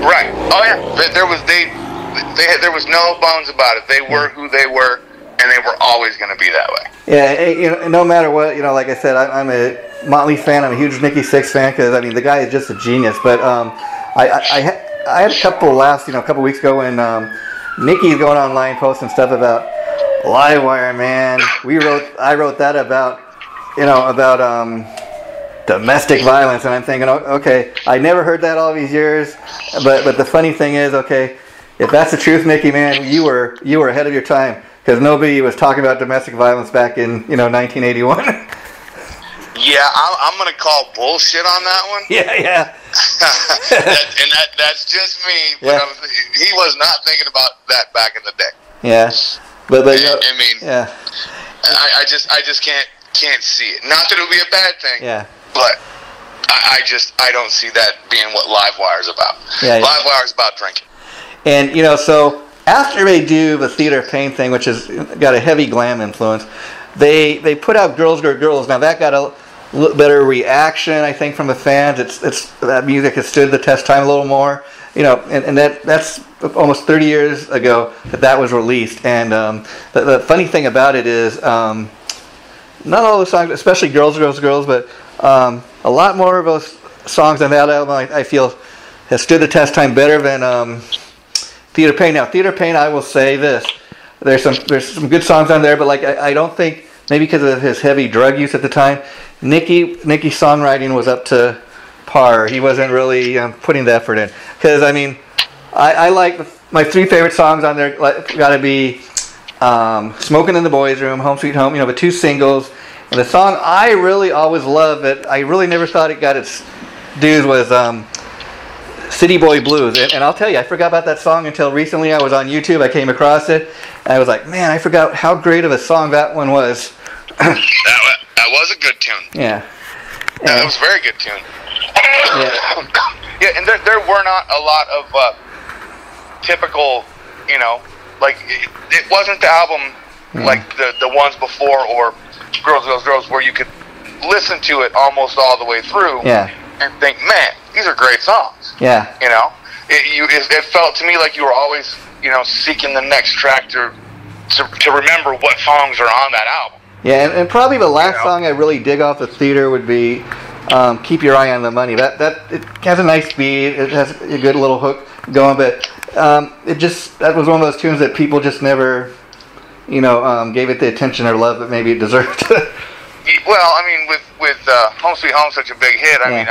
Speaker 2: Right. Oh yeah. There was no bones about it. They were who they were, and they were always going to be that way.
Speaker 1: Yeah, you know, no matter what, you know, like I said, I'm a Motley fan. I'm a huge Nicky Sixx fan because, I mean, the guy is just a genius. But I had a couple laughs, you know, a couple weeks ago when Nicky's going online posting stuff about Livewire, man. I wrote that about, you know, domestic violence, and I'm thinking, okay, I never heard that all these years, but the funny thing is, okay, if that's the truth, Nicky, man, you were ahead of your time, because nobody was talking about domestic violence back in, you know, 1981.
Speaker 2: Yeah, I'm gonna call bullshit on that one.
Speaker 1: Yeah.
Speaker 2: That's just me. But he was not thinking about that back in the day.
Speaker 1: Yeah, but
Speaker 2: I mean, yeah, I just can't see it. Not that it would be a bad thing.
Speaker 1: Yeah.
Speaker 2: But I don't see that being what Livewire's about.
Speaker 1: Yeah.
Speaker 2: Livewire's about drinking.
Speaker 1: And, you know, so after they do the Theater Pain thing, which has got a heavy glam influence, they put out Girls Go Girls. Now that got a little better reaction, I think, from the fans. It's that music has stood the test time a little more, you know, and that's almost 30 years ago that was released. And the funny thing about it is, not all the songs, especially Girls Go Girls, but a lot more of those songs on that album, I feel, has stood the test time better than Theater Pain. Now, Theater Pain, I will say this: there's some good songs on there, but like I don't think, maybe because of his heavy drug use at the time, Nicky's songwriting was up to par. He wasn't really putting the effort in. Because I mean, I like my three favorite songs on there. Got to be "Smoking in the Boys' Room," "Home Sweet Home." You know, the two singles. And the song I really always loved, that I really never thought it got its dues, was City Boy Blues. And I'll tell you, I forgot about that song until recently. I was on YouTube, I came across it, and I was like, man, I forgot how great of a song that one was.
Speaker 2: That was a good tune.
Speaker 1: Yeah.
Speaker 2: That was a very good tune. Yeah, and there were not a lot of typical, you know, like, it wasn't the album like the ones before, or Girls, Girls, Girls, where you could listen to it almost all the way through and think, man, these are great songs.
Speaker 1: Yeah.
Speaker 2: You know, it felt to me like you were always, you know, seeking the next track to remember what songs are on that album.
Speaker 1: Yeah, and probably the last song I really dig off the Theater would be "Keep Your Eye on the Money." That it has a nice beat, it has a good little hook going, but that was one of those tunes that people just never, you know, gave it the attention or love that maybe it deserved.
Speaker 2: Well, I mean, with Home Sweet Home such a big hit, I mean,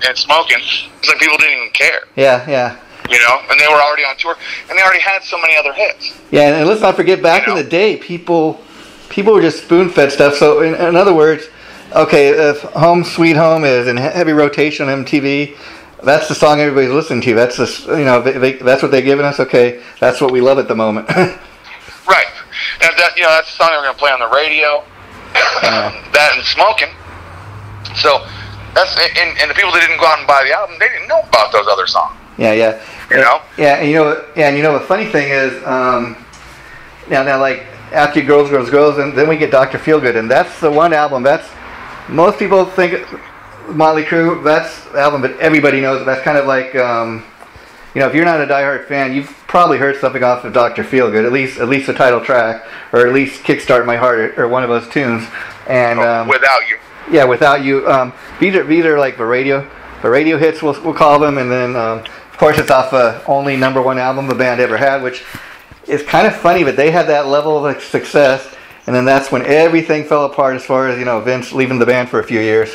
Speaker 2: and Smoking, it's like people didn't even care.
Speaker 1: Yeah, yeah.
Speaker 2: You know, and they were already on tour, and they already had so many other hits.
Speaker 1: Yeah, and let's not forget, back in the day, people were just spoon-fed stuff. So, in other words, okay, if Home Sweet Home is in heavy rotation on MTV, that's the song everybody's listening to. That's that's what they're giving us. Okay, that's what we love at the moment.
Speaker 2: Right. And that's the song they were going to play on the radio. That and Smoking. So that's and the people that didn't go out and buy the album, they didn't know about those other songs.
Speaker 1: Yeah, yeah.
Speaker 2: You know?
Speaker 1: Yeah, and you know the funny thing is, now like after Girls, and then we get Dr. Feelgood, and that's the one album that's most people think Motley Crue. That's the album that everybody knows. That's kind of like if you're not a diehard fan, you've probably heard something off of Dr. Feelgood, at least the title track, or at least Kickstart My Heart, or one of those tunes. And
Speaker 2: Without You.
Speaker 1: Yeah, Without You. These are like the radio hits, we'll call them, and then of course it's off only #1 album the band ever had, which is kind of funny, but they had that level of success, and then that's when everything fell apart as far as Vince leaving the band for a few years.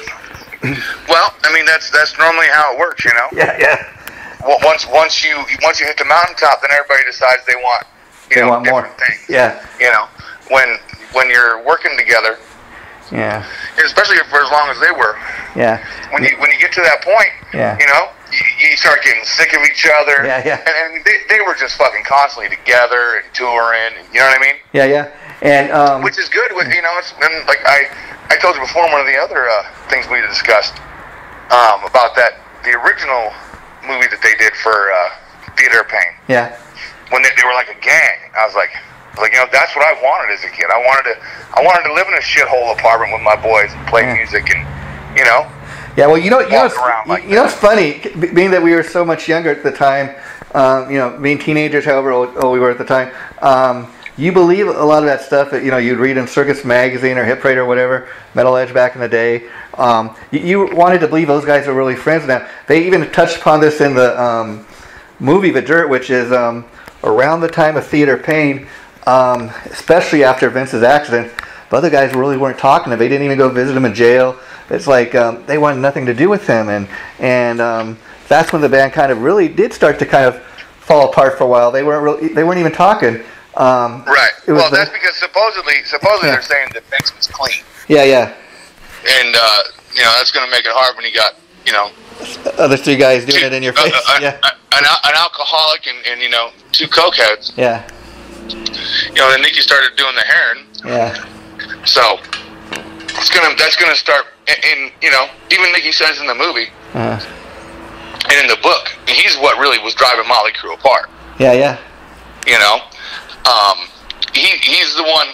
Speaker 2: Well, I mean that's normally how it works,
Speaker 1: Yeah, yeah.
Speaker 2: Well, once you hit the mountaintop, then everybody decides they want
Speaker 1: want
Speaker 2: different
Speaker 1: more
Speaker 2: things.
Speaker 1: Yeah.
Speaker 2: When you're working together.
Speaker 1: Yeah.
Speaker 2: Especially for as long as they were.
Speaker 1: Yeah.
Speaker 2: When you get to that point.
Speaker 1: Yeah.
Speaker 2: You start getting sick of each other.
Speaker 1: Yeah, yeah.
Speaker 2: And they were just fucking constantly together and touring. And, you know what I mean?
Speaker 1: Yeah, yeah. And
Speaker 2: which is good. It's and like I told you before, one of the other things we discussed about the original movie that they did for Theater of Pain.
Speaker 1: Yeah.
Speaker 2: When they were like a gang, I was like, that's what I wanted as a kid. I wanted to live in a shithole apartment with my boys and play music and,
Speaker 1: Yeah, well, it's funny, being that we were so much younger at the time, being teenagers, however old we were at the time, you believe a lot of that stuff that, you'd read in Circus Magazine or Hit Parade or whatever, Metal Edge back in the day. You wanted to believe those guys were really friends now. They even touched upon this in the movie The Dirt, which is around the time of Theater of Pain, especially after Vince's accident. The other guys really weren't talking to him. They didn't even go visit him in jail. It's like they wanted nothing to do with him, and that's when the band kind of really did start to kind of fall apart for a while. They weren't even talking.
Speaker 2: Right. Well, that's because supposedly they're saying that Vince was clean.
Speaker 1: Yeah, yeah.
Speaker 2: And that's going to make it hard when you got
Speaker 1: other three guys doing it in your face.
Speaker 2: An alcoholic and 2 cokeheads.
Speaker 1: Yeah.
Speaker 2: Then Nicky started doing the heroin.
Speaker 1: Yeah.
Speaker 2: So that's gonna start. And even Nicky says in the movie and in the book, he's what really was driving Motley Crue apart.
Speaker 1: Yeah, yeah.
Speaker 2: He's the one.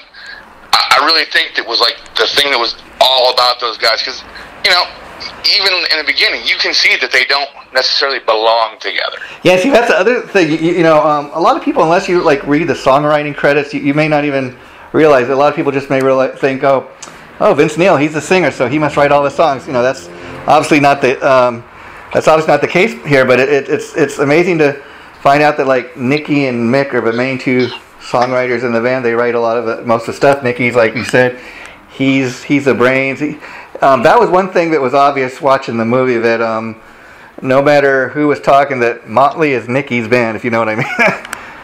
Speaker 2: I really think that was like the thing that was all about those guys, because even in the beginning, you can see that they don't necessarily belong together. Yeah,
Speaker 1: see, that's the other thing. A lot of people, unless you read the songwriting credits, you may not even realize. A lot of people just may think, oh, Vince Neil, he's the singer, so he must write all the songs. That's obviously not the case here. But it's amazing to find out that Nicky and Mick are the main 2 songwriters in the band. They write a lot of most of the stuff. Nicky's, like you said, he's the brains. That was one thing that was obvious watching the movie, that no matter who was talking, that Motley is Nicky's band, if you know what I mean.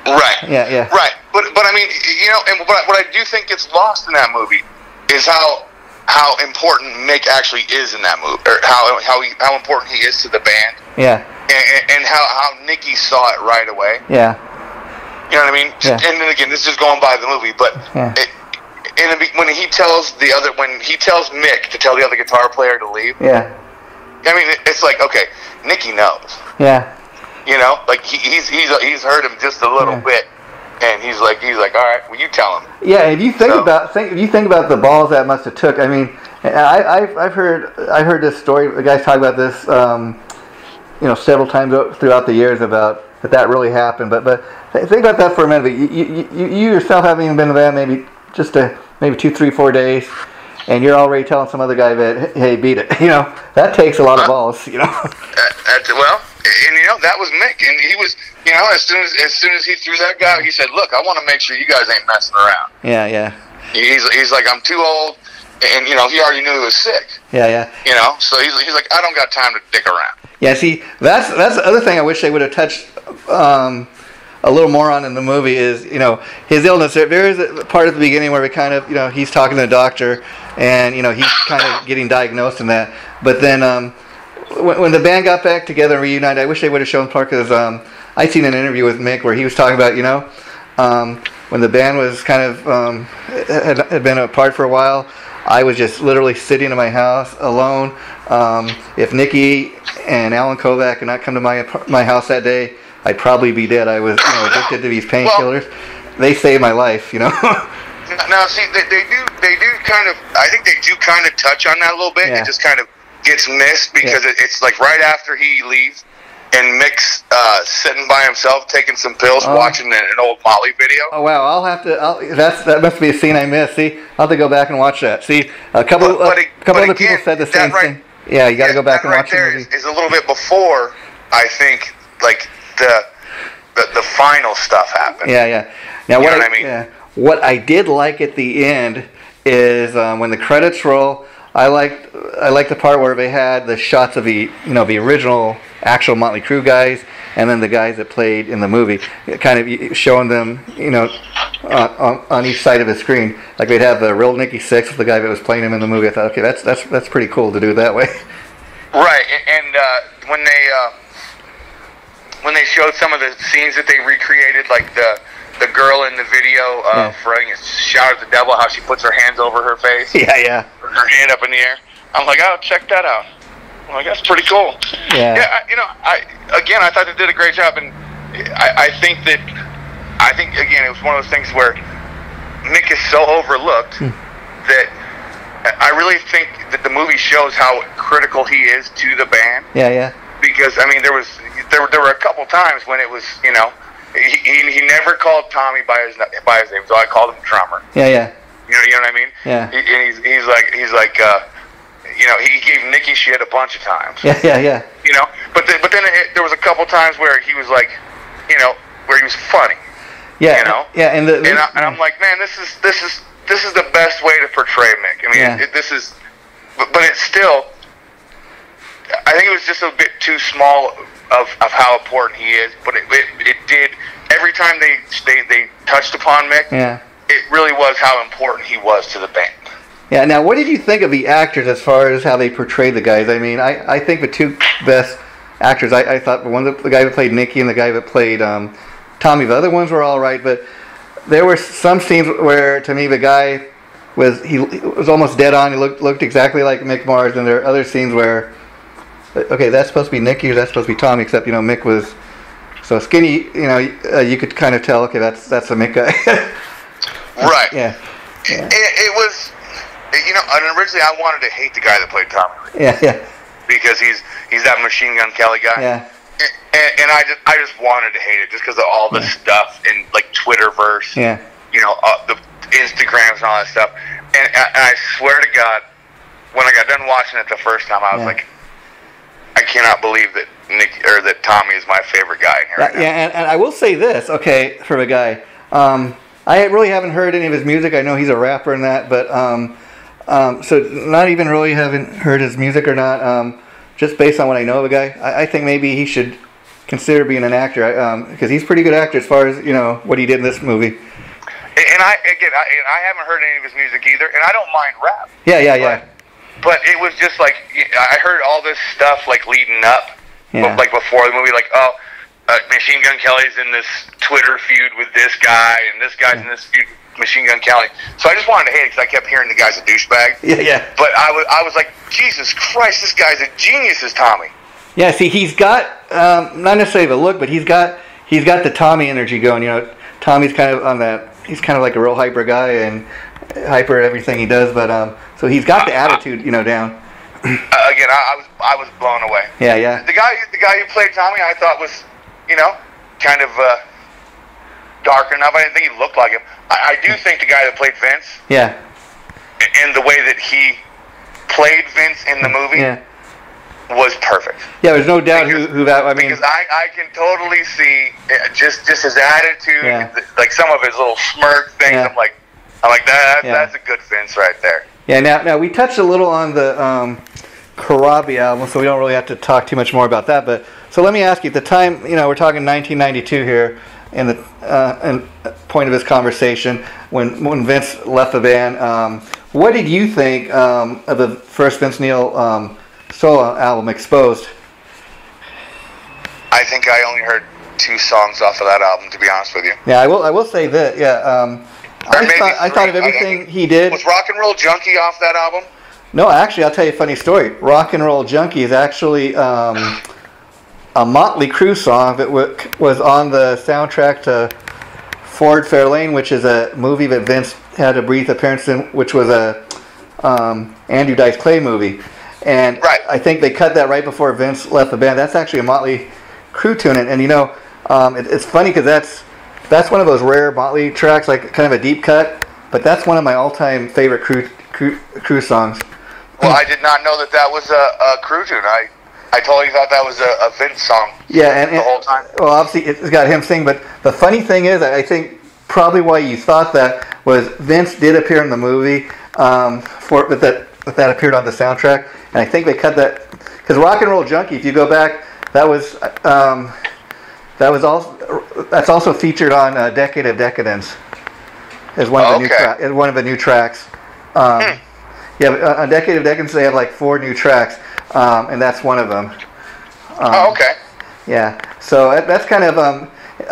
Speaker 2: Right.
Speaker 1: Yeah, yeah.
Speaker 2: Right. But I mean, and what I do think gets lost in that movie is how important Mick actually is in that movie, or how important he is to the band.
Speaker 1: Yeah.
Speaker 2: And how Nicky saw it right away.
Speaker 1: Yeah.
Speaker 2: You know what I mean? Yeah. And then again, this is going by the movie, but when he tells Mick to tell the other guitar player to leave.
Speaker 1: Yeah.
Speaker 2: I mean, it's like, okay, Nicky knows.
Speaker 1: Yeah.
Speaker 2: He's heard him just a little bit, and he's like, all right, well, you tell him.
Speaker 1: Yeah, if you think about the balls that must have took. I mean, I've heard this story. The guys talk about this, several times throughout the years about that really happened. But think about that for a minute. You yourself haven't even been in the band maybe 2, 3, 4 days, and you're already telling some other guy that, hey, beat it. That takes a lot of balls.
Speaker 2: Well, and that was Mick, and he was, as soon as he threw that guy, he said, "Look, I want to make sure you guys ain't messing around."
Speaker 1: Yeah, yeah.
Speaker 2: He's like, I'm too old. and you know, he already knew he was sick.
Speaker 1: Yeah, yeah.
Speaker 2: You know, so he's like, I don't got time to dick around.
Speaker 1: Yeah, see, that's the other thing I wish they would have touched a little more on in the movie is, you know, his illness. There is a part at the beginning where we kind of, you know, he's talking to the doctor, and you know, he's kind of getting diagnosed in that. But then when the band got back together and reunited, I wish they would have shown part, because I seen an interview with Mick where he was talking about, you know, when the band was kind of had been apart for a while, I was just literally sitting in my house alone. If Nicky and Alan Kovac had not come to my house that day, I'd probably be dead. I was, you know, addicted to these painkillers. They saved my life, you know.
Speaker 2: Now, see, they do kind of. I think they do kind of touch on that a little bit.
Speaker 1: Yeah.
Speaker 2: It just kind of gets missed because it's like right after he leaves, and Mick's sitting by himself taking some pills, watching an old Motley video.
Speaker 1: Oh wow! I'll have to. That must be a scene I missed. See, I'll have to go back and watch that. See, a couple other people said the same thing. Yeah, you got to go back and watch
Speaker 2: the
Speaker 1: movie.
Speaker 2: Is a little bit before, I think, like the final stuff happened.
Speaker 1: Yeah, yeah. Now
Speaker 2: what I mean?
Speaker 1: Yeah, what I did like at the end is when the credits roll. I liked the part where they had the shots of the original actual Motley Crue guys, and then the guys that played in the movie, kind of showing them, you know, on each side of the screen. Like they'd have the real Nicky Sixx, the guy that was playing him in the movie. I thought, okay, that's pretty cool to do it that way.
Speaker 2: Right, and when they showed some of the scenes that they recreated, like the girl in the video throwing a shout at the devil, how she puts her hands over her face.
Speaker 1: Yeah, yeah.
Speaker 2: Her hand up in the air. I'm like, oh, check that out. I'm like, that's pretty cool.
Speaker 1: Yeah.
Speaker 2: Yeah, I thought they did a great job, and I think again, it was one of those things where Mick is so overlooked that I really think that the movie shows how critical he is to the band.
Speaker 1: Yeah, yeah.
Speaker 2: Because I mean, there were a couple times when it was, you know, he never called Tommy by his name, so I called him drummer.
Speaker 1: Yeah, yeah.
Speaker 2: You know what I mean?
Speaker 1: Yeah.
Speaker 2: He's like you know, he gave Nicky shit a bunch of times.
Speaker 1: Yeah, yeah, yeah.
Speaker 2: You know, but then there was a couple times where he was like, you know, where he was funny.
Speaker 1: Yeah.
Speaker 2: You know.
Speaker 1: Yeah, and
Speaker 2: I'm like, man, this is the best way to portray Mick. I mean, this is, but it's still. I think it was just a bit too small of how important he is, but it did every time they touched upon Mick.
Speaker 1: Yeah.
Speaker 2: It really was how important he was to the band.
Speaker 1: Yeah. Now, what did you think of the actors as far as how they portrayed the guys? I mean, I think the two best actors. I thought the guy that played Nicky and the guy that played Tommy. The other ones were all right, but there were some scenes where, to me, the guy was almost dead on. He looked exactly like Mick Mars, and there are other scenes where, okay, that's supposed to be Nicky or that's supposed to be Tommy, except, you know, Mick was so skinny, you know, you could kind of tell, okay, that's a Mick guy.
Speaker 2: Right.
Speaker 1: Yeah.
Speaker 2: It was, you know, and originally I wanted to hate the guy that played Tommy.
Speaker 1: Yeah, yeah.
Speaker 2: Because he's that Machine Gun Kelly guy.
Speaker 1: Yeah.
Speaker 2: And I just wanted to hate it just because of all the stuff in, like, Twitterverse.
Speaker 1: Yeah.
Speaker 2: You know, the Instagrams and all that stuff. And I swear to God, when I got done watching it the first time, I was like, I cannot believe that that Tommy is my favorite guy in here right now.
Speaker 1: Yeah, and I will say this, okay, for the guy. I really haven't heard any of his music. I know he's a rapper and that, but so not even really haven't heard his music or not. Just based on what I know of the guy, I think maybe he should consider being an actor, because he's a pretty good actor as far as, you know, what he did in this movie.
Speaker 2: And I haven't heard any of his music either, and I don't mind rap.
Speaker 1: Yeah.
Speaker 2: But it was just like, I heard all this stuff like leading up, like before the movie, like, Machine Gun Kelly's in this Twitter feud with this guy, and this guy's in this feud with Machine Gun Kelly. So I just wanted to hate it because I kept hearing the guy's a douchebag.
Speaker 1: Yeah.
Speaker 2: But I was like, Jesus Christ, this guy's a genius, is Tommy.
Speaker 1: Yeah, see, he's got not necessarily the look, but he's got the Tommy energy going. You know, Tommy's kind of on that. He's kind of like a real hyper guy and hyper everything he does. But so he's got the attitude, you know, down.
Speaker 2: Again, I was blown away.
Speaker 1: Yeah.
Speaker 2: The guy who played Tommy, I thought was, you know, kind of dark enough. I didn't think he looked like him. I do think the guy that played Vince. Yeah. And the way that he played Vince in the movie. Was perfect.
Speaker 1: Yeah, there's no doubt who that. I mean,
Speaker 2: because I can totally see just his attitude, like some of his little smirk things. I'm like that's a good Vince right there.
Speaker 1: Yeah. Now we touched a little on the Karabi album, so we don't really have to talk too much more about that. But so let me ask you, at the time, we're talking 1992 here, in the point of this conversation, when Vince left the band, what did you think of the first Vince Neil solo album, Exposed?
Speaker 2: I think I only heard 2 songs off of that album, to be honest with you.
Speaker 1: Yeah, I will say that. Yeah, I thought of everything he did.
Speaker 2: Was Rock and Roll Junkie off that album?
Speaker 1: No, actually, I'll tell you a funny story. Rock and Roll Junkie is actually a Motley Crue song that was on the soundtrack to Ford Fairlane, which is a movie that Vince had a brief appearance in, which was a Andrew Dice Clay movie. And
Speaker 2: right.
Speaker 1: I think they cut that right before Vince left the band. That's actually a Motley Crue tune. And it's funny because that's one of those rare Motley tracks, like kind of a deep cut. But that's one of my all-time favorite Crue songs.
Speaker 2: Well, I did not know that was a Crue tune. I totally thought that was a Vince song.
Speaker 1: Yeah, and
Speaker 2: the whole time.
Speaker 1: Well, obviously it's got him sing, but the funny thing is, I think probably why you thought that was Vince did appear in the movie, but that appeared on the soundtrack, and I think they cut that because Rock and Roll Junkie. If you go back, that's also featured on Decade of Decadence as one of the new tracks. Yeah, on Decade of Decadence they have like 4 new tracks. And that's one of them.
Speaker 2: Okay.
Speaker 1: Yeah. So that's kind of.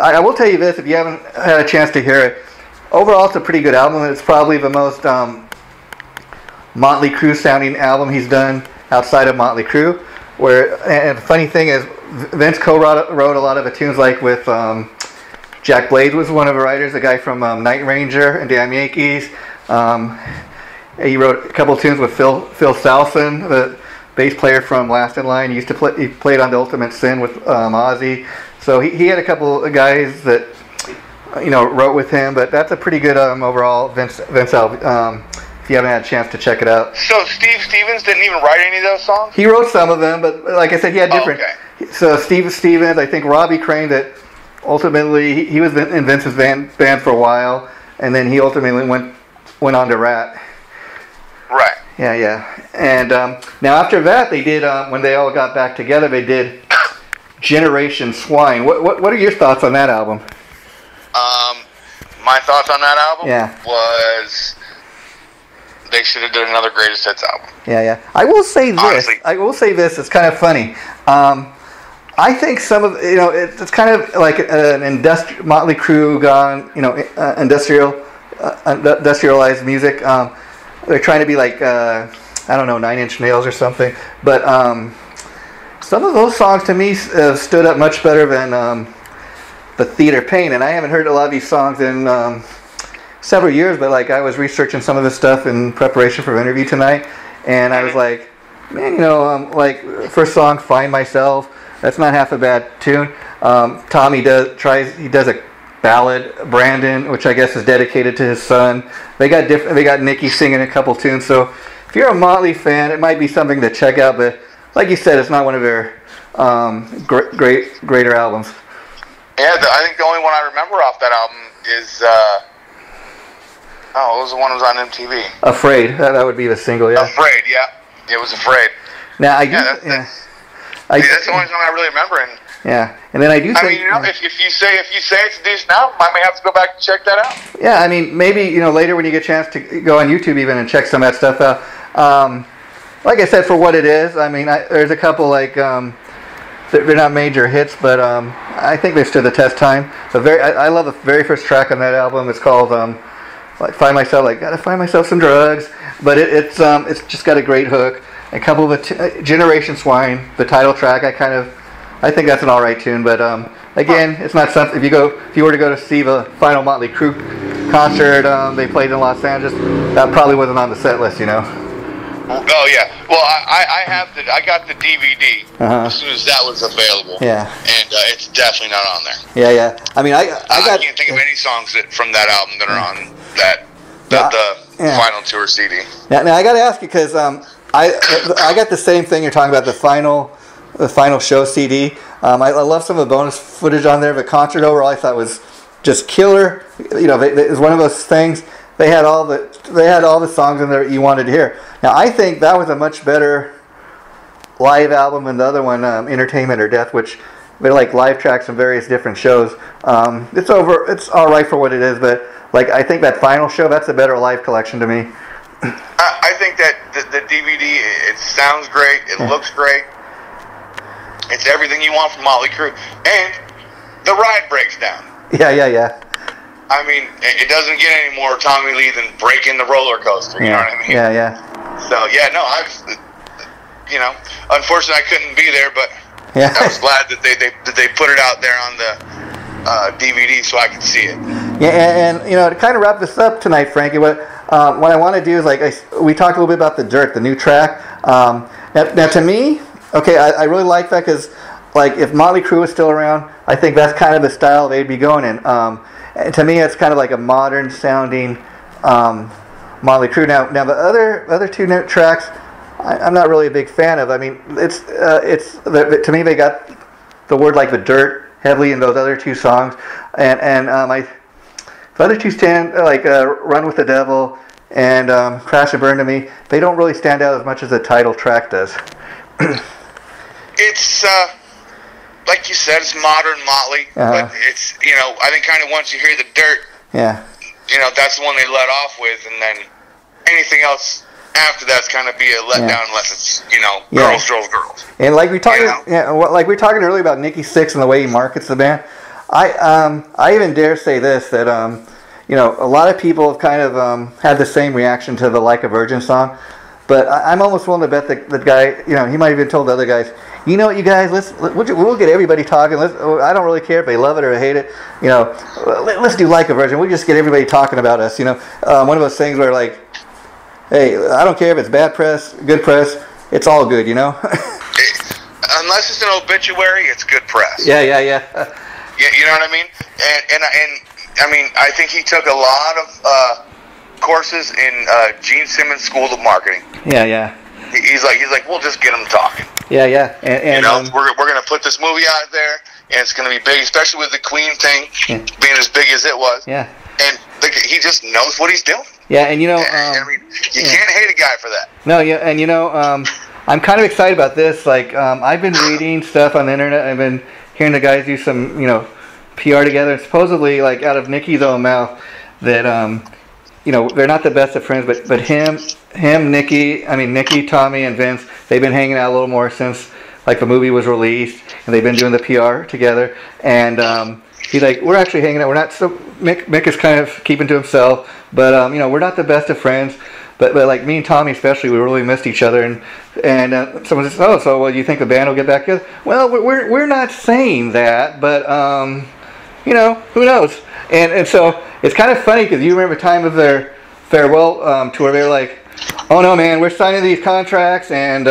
Speaker 1: I will tell you this: if you haven't had a chance to hear it, overall it's a pretty good album. It's probably the most Motley Crue sounding album he's done outside of Motley Crue. And the funny thing is, Vince co-wrote a lot of the tunes, like with Jack Blades was one of the writers, the guy from Night Ranger and Damn Yankees. He wrote a couple of tunes with Phil Salson, the bass player from Last in Line. He played on The Ultimate Sin with Ozzy. So he had a couple of guys that wrote with him. But that's a pretty good overall Vince album. If you haven't had a chance to check it out.
Speaker 2: So Steve Stevens didn't even write any of those songs?
Speaker 1: He wrote some of them, but like I said, he had different.
Speaker 2: Okay.
Speaker 1: So Steve Stevens, I think Robbie Crane, that ultimately he was in Vince's band for a while, and then he ultimately went on to Rat.
Speaker 2: Right.
Speaker 1: Yeah. And now after that, they did when they all got back together, they did Generation Swine. What are your thoughts on that album?
Speaker 2: My thoughts on that album
Speaker 1: was
Speaker 2: they should have done another Greatest Hits album.
Speaker 1: Yeah. I will say this.
Speaker 2: Honestly.
Speaker 1: It's kind of funny. I think some of it's kind of like an Motley Crue gone industrialized music. They're trying to be like Nine Inch Nails or something. But some of those songs to me stood up much better than the Theater Pain. And I haven't heard a lot of these songs in several years, but like I was researching some of this stuff in preparation for the interview tonight, and I was like, man, like first song, Find Myself, that's not half a bad tune. Tommy does a ballad, Brandon, which I guess is dedicated to his son. They got Nicky singing a couple tunes. So if you're a Motley fan, it might be something to check out. But like you said, it's not one of their greater albums.
Speaker 2: Yeah, I think the only one I remember off that album is what was the one that was on MTV?
Speaker 1: Afraid. That would be the single. Yeah.
Speaker 2: Afraid. Yeah, it was Afraid.
Speaker 1: Now I
Speaker 2: that's the only song I really remember. And
Speaker 1: yeah, and then I do think.
Speaker 2: I mean, if you say it's a decent album, I may have to go back and check that out.
Speaker 1: Yeah, I mean, maybe later when you get a chance to go on YouTube even and check some of that stuff out. Like I said, for what it is, I mean, there's a couple like they're not major hits, but I think they stood the test time. I love the very first track on that album. It's called Find Myself. Like, gotta find myself some drugs, but it's just got a great hook. A couple of Generation Swine, the title track. I think that's an alright tune, but again, it's not something. If you were to go to see the final Motley Crue concert, they played in Los Angeles. That probably wasn't on the set list,
Speaker 2: Oh yeah. Well, I got the DVD as soon as that was available.
Speaker 1: Yeah.
Speaker 2: And it's definitely not on there.
Speaker 1: Yeah. I mean, I
Speaker 2: can't think of any songs from that album that are on the final tour CD.
Speaker 1: Now I got to ask you because I got the same thing you're talking about, the final show CD. I love some of the bonus footage on there. The concert overall I thought was just killer. It was one of those things they had all the songs in there you wanted to hear. Now I think that was a much better live album than the other one, Entertainment or Death, which they're like live tracks from various different shows. It's all right for what it is, but like I think that final show, that's a better live collection to me.
Speaker 2: I think that the DVD, it sounds great, it looks great, it's everything you want from Motley Crue, and the ride breaks down.
Speaker 1: Yeah.
Speaker 2: I mean, it doesn't get any more Tommy Lee than breaking the roller coaster. You know what I mean?
Speaker 1: Yeah.
Speaker 2: So unfortunately I couldn't be there, but I was glad that they put it out there on the DVD so I could see it.
Speaker 1: Yeah, and to kind of wrap this up tonight, Frankie, what I want to do is we talked a little bit about the Dirt, the new track. Now to me, okay, I really like that because if Motley Crue was still around, I think that's kind of the style they'd be going in. And to me, it's kind of like a modern sounding Motley Crue. Now the other two tracks, I'm not really a big fan of. I mean, to me they got the word like the Dirt heavily in those other two songs, and the other two stand Run with the Devil and Crash and Burn to me. They don't really stand out as much as the title track does.
Speaker 2: It's like you said, it's modern Motley, but it's I think kind of once you hear the Dirt, that's the one they let off with, and then anything else after that's kind of be a letdown unless it's girls. And like we talking, like we were talking earlier about Nikki Sixx and the way he markets the band. I even dare say this, that a lot of people have kind of had the same reaction to the Like a Virgin song, but I'm almost willing to bet that the guy, he might have even told the other guys, you know what, you guys, we'll get everybody talking. I don't really care if they love it or hate it. Let's do Like a Virgin. We'll just get everybody talking about us. One of those things where hey, I don't care if it's bad press, good press. It's all good, Unless it's an obituary, it's good press.
Speaker 1: Yeah.
Speaker 2: Yeah, you know what I mean? And I mean, I think he took a lot of courses in Gene Simmons' School of Marketing.
Speaker 1: Yeah.
Speaker 2: He's like, we'll just get them talking.
Speaker 1: Yeah. And
Speaker 2: we're gonna put this movie out there, and it's gonna be big, especially with the Queen thing being as big as it was.
Speaker 1: Yeah.
Speaker 2: And he just knows what he's doing.
Speaker 1: Yeah, and
Speaker 2: I mean, you can't hate a guy for that.
Speaker 1: No, yeah, and I'm kind of excited about this. I've been reading stuff on the internet. I've been hearing the guys do some, PR together. And supposedly, out of Nicky's own mouth, that they're not the best of friends, but him, Nicky, Tommy, and Vince, they've been hanging out a little more since the movie was released, and they've been doing the PR together. And he's like, we're actually hanging out. We're not so. Mick is kind of keeping to himself, but we're not the best of friends. But me and Tommy especially, we really missed each other. And someone says, oh, so do you think the band will get back together? Well, we're not saying that, but who knows? And so it's kind of funny because you remember the time of their farewell tour. They're like, oh no, man, we're signing these contracts, and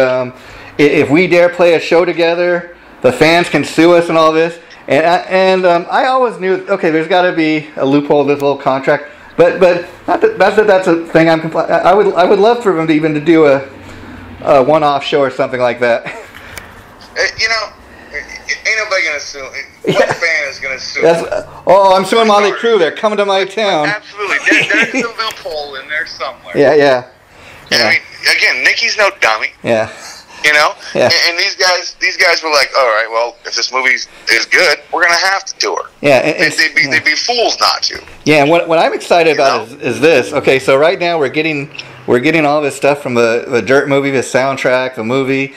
Speaker 1: if we dare play a show together, the fans can sue us and all this. And I always knew, okay, there's got to be a loophole in this little contract, but not that's a thing I would love for them to do a one-off show or something like that.
Speaker 2: Ain't nobody gonna sue. What fan is gonna sue?
Speaker 1: I'm suing Motley Crue. They're coming to my town.
Speaker 2: Absolutely, there's a loophole in there somewhere.
Speaker 1: Yeah.
Speaker 2: I mean, again, Nicky's no dummy.
Speaker 1: Yeah.
Speaker 2: Yeah. And these guys were like, all right, well, if this movie is good, we're gonna have to tour.
Speaker 1: Yeah,
Speaker 2: and they'd be fools not to.
Speaker 1: Yeah, and what I'm excited about is this. Okay, so right now we're getting all this stuff from the Dirt movie, the soundtrack, the movie.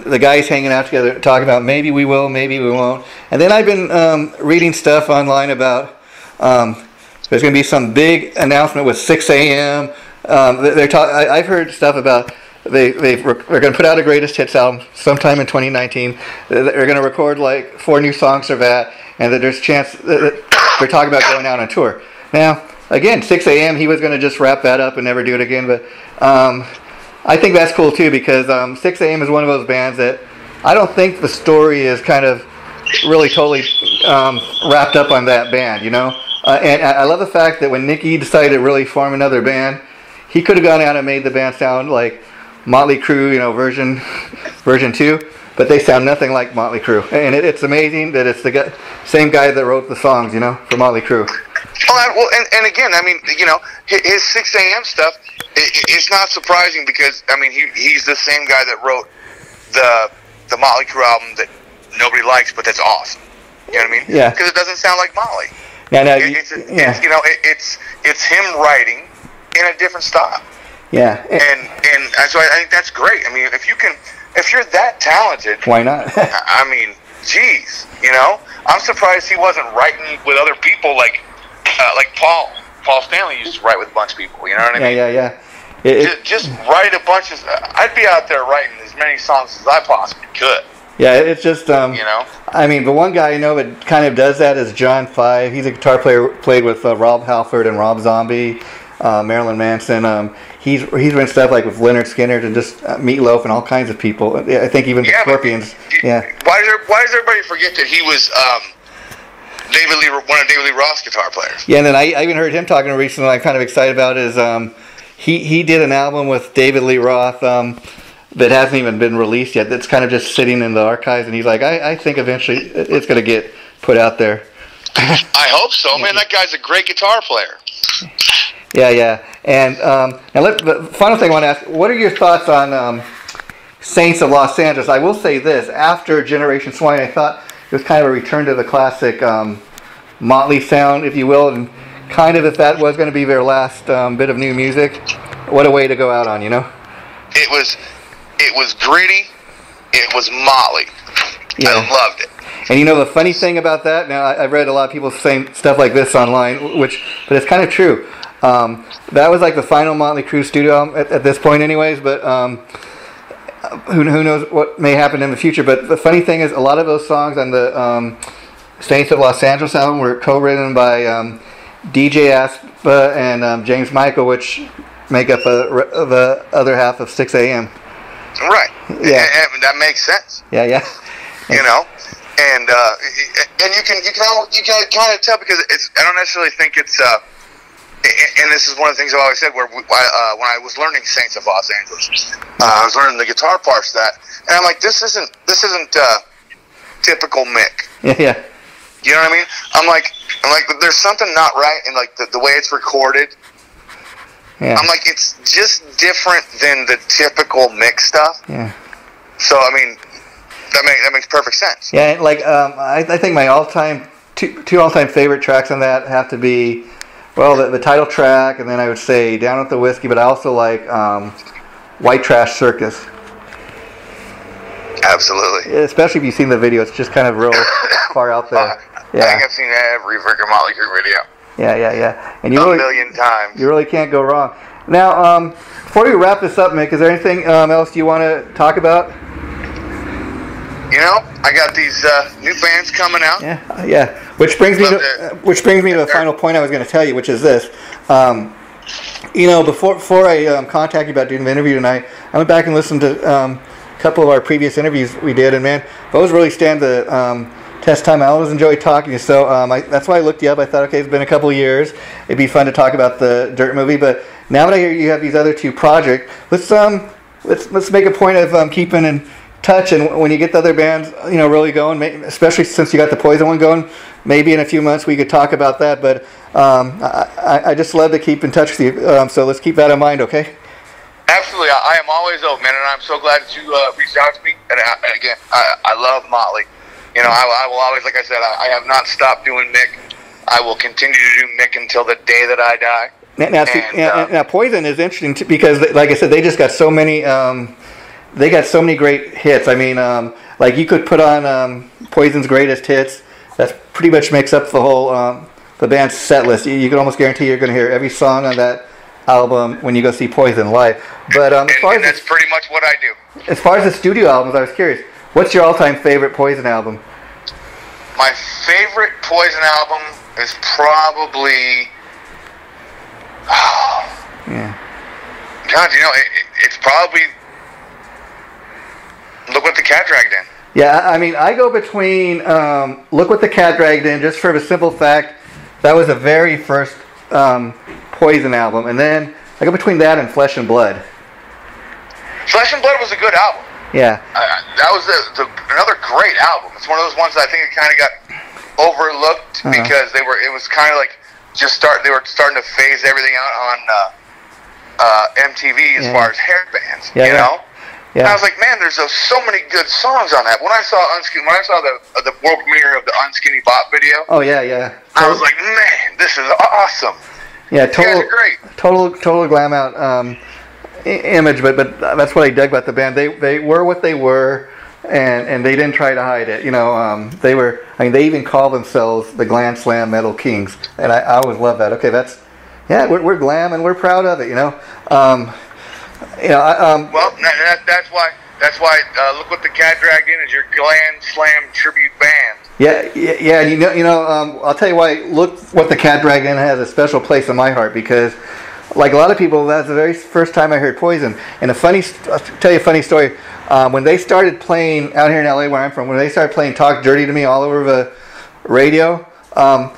Speaker 1: The guys hanging out together, talking about maybe we will, maybe we won't. And then I've been reading stuff online about there's going to be some big announcement with 6 a.m. I've heard stuff about they're going to put out a greatest hits album sometime in 2019. They're going to record 4 new songs for that, and that there's a chance that they're talking about going out on tour. Now, again, 6 a.m. he was going to just wrap that up and never do it again, but I think that's cool too, because 6 a.m. is one of those bands that I don't think the story is kind of really totally wrapped up on that band, And I love the fact that when Nicky decided to really form another band, he could have gone out and made the band sound like Motley Crue, version 2, but they sound nothing like Motley Crue. And it's amazing that it's the same guy that wrote the songs, for Motley Crue.
Speaker 2: Well, and again, I mean, you know, his 6 a.m. stuff, it's not surprising because, I mean, he's the same guy that wrote the Motley Crue album that nobody likes, but that's awesome. You know what I mean?
Speaker 1: Yeah.
Speaker 2: Because it doesn't sound like Molly.
Speaker 1: Yeah, no,
Speaker 2: it's you know, it's him writing in a different style.
Speaker 1: Yeah.
Speaker 2: And so I think that's great. I mean, if you're that talented,
Speaker 1: why not?
Speaker 2: I mean, geez, you know, I'm surprised he wasn't writing with other people like Paul Stanley used to write with a bunch of people. You know what I mean?
Speaker 1: Yeah.
Speaker 2: Just write a bunch of. I'd be out there writing as many songs as I possibly could.
Speaker 1: Yeah, it's just you
Speaker 2: know.
Speaker 1: I mean, the one guy I know that kind of does that is John Five. He's a guitar player, played with Rob Halford and Rob Zombie, Marilyn Manson. He's written stuff like with Leonard Skinner and just Meatloaf and all kinds of people. I think even the Scorpions.
Speaker 2: Why does everybody forget that he was one of David Lee Roth's guitar players?
Speaker 1: Yeah, and then I even heard him talking recently. I'm kind of excited about is he did an album with David Lee Roth that hasn't even been released yet. That's kind of just sitting in the archives, and he's like, I think eventually it's going to get put out there.
Speaker 2: I hope so, man. That guy's a great guitar player.
Speaker 1: Yeah. And now the final thing I want to ask, what are your thoughts on Saints of Los Angeles? I will say this, after Generation Swine, I thought it was kind of a return to the classic Motley sound, if you will, and kind of if that was going to be their last bit of new music, what a way to go out on, you know?
Speaker 2: It was gritty. It was Motley.
Speaker 1: Yeah.
Speaker 2: I loved it.
Speaker 1: And you know the funny thing about that, now I've read a lot of people saying stuff like this online, but it's kind of true. That was like the final Motley Crue studio album at this point anyways, but who knows what may happen in the future. But the funny thing is a lot of those songs on the Saints of Los Angeles album were co-written by DJ Aspa and James Michael, which make up the other half of 6 a.m.
Speaker 2: Right.
Speaker 1: Yeah.
Speaker 2: And that makes sense.
Speaker 1: Yeah.
Speaker 2: You know, and you can kind of tell because I don't necessarily think it's and this is one of the things I've always said where when I was learning Saints of Los Angeles, I was learning the guitar parts of that, and I'm like, this isn't typical Mick.
Speaker 1: Yeah.
Speaker 2: You know what I mean? I'm like, there's something not right in like the way it's recorded.
Speaker 1: Yeah.
Speaker 2: I'm like, it's just different than the typical Mick stuff.
Speaker 1: Yeah.
Speaker 2: So I mean, that makes perfect sense.
Speaker 1: Yeah, like I think my two all-time favorite tracks on that have to be, well, the title track, and then I would say Down with the Whiskey, but I also like White Trash Circus.
Speaker 2: Absolutely.
Speaker 1: Especially if you've seen the video, it's just kind of real far out there.
Speaker 2: Yeah. I think I've seen every freaking Motley Crue video.
Speaker 1: Yeah. And
Speaker 2: a million times.
Speaker 1: You really can't go wrong. Now, before we wrap this up, Mick, is there anything else you want to talk about?
Speaker 2: You know, I got these new bands coming out.
Speaker 1: Yeah. Which brings me to the final point I was going to tell you, which is this. You know, before I contact you about doing the interview tonight, I went back and listened to a couple of our previous interviews we did, and man, those really stand the test time. I always enjoy talking to you, so that's why I looked you up. I thought, okay, it's been a couple of years. It'd be fun to talk about the Dirt movie, but now that I hear you have these other two projects, let's make a point of keeping in touch, and when you get the other bands, you know, really going, especially since you got the Poison one going, maybe in a few months we could talk about that. But I just love to keep in touch with you, so let's keep that in mind, okay?
Speaker 2: Absolutely, I am always open, man, and I'm so glad that you reached out to me. And again, I love Motley. You know, I will always, like I said, I have not stopped doing Mick. I will continue to do Mick until the day that I die.
Speaker 1: Now Poison is interesting too, because, like I said, they just got so many. They got so many great hits. I mean, like you could put on Poison's greatest hits. That pretty much makes up the whole the band's set list. You can almost guarantee you're going to hear every song on that album when you go see Poison live. But
Speaker 2: that's pretty much what I do.
Speaker 1: As far as the studio albums, I was curious. What's your all-time favorite Poison album?
Speaker 2: My favorite Poison album is probably.
Speaker 1: Yeah.
Speaker 2: God, you know, it's probably. Look What the Cat Dragged In.
Speaker 1: Yeah, I mean, I go between Look What the Cat Dragged In, just for the simple fact that was the very first Poison album, and then I go between that and Flesh and Blood.
Speaker 2: Flesh and Blood was a good album.
Speaker 1: Yeah.
Speaker 2: That was another great album. It's one of those ones that I think it kind of got overlooked because it was kind of like they were starting to phase everything out on MTV as far as hair bands, you know. Yeah. And I was like, man, there's so many good songs on that. When I saw the world premiere of the Unskinny Bop video, I was like, man, this is awesome.
Speaker 1: Yeah, total glam out image, but that's what I dug about the band. They were what they were, and they didn't try to hide it. You know, they even call themselves the Glam Slam Metal Kings, and I always love that. Okay, we're glam and we're proud of it. You know.
Speaker 2: Well, that's why. Look what the Cat dragged in is your Glam Slam tribute band.
Speaker 1: Yeah. You know. I'll tell you why. Look what the Cat dragged in has a special place in my heart because, like a lot of people, that's the very first time I heard Poison. And I'll tell you a funny story. When they started playing out here in LA, where I'm from, when they started playing "Talk Dirty to Me" all over the radio, a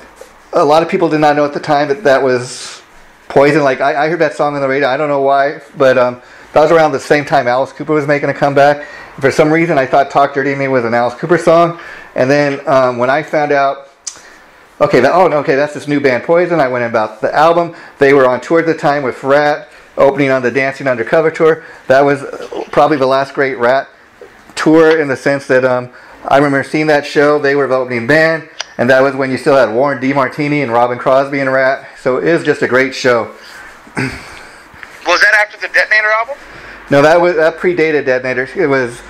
Speaker 1: lot of people did not know at the time that was Poison. Like I heard that song on the radio. I don't know why, but that was around the same time Alice Cooper was making a comeback. For some reason, I thought "Talk Dirty to Me" was an Alice Cooper song. And then when I found out, that's this new band Poison. I went in about the album. They were on tour at the time with Rat, opening on the Dancing Undercover tour. That was probably the last great Rat tour in the sense that I remember seeing that show. They were the opening band. And that was when you still had Warren DeMartini and Robin Crosby and Rat. So it was just a great show.
Speaker 2: Was that after the Detonator album?
Speaker 1: No, that predated Detonator. It was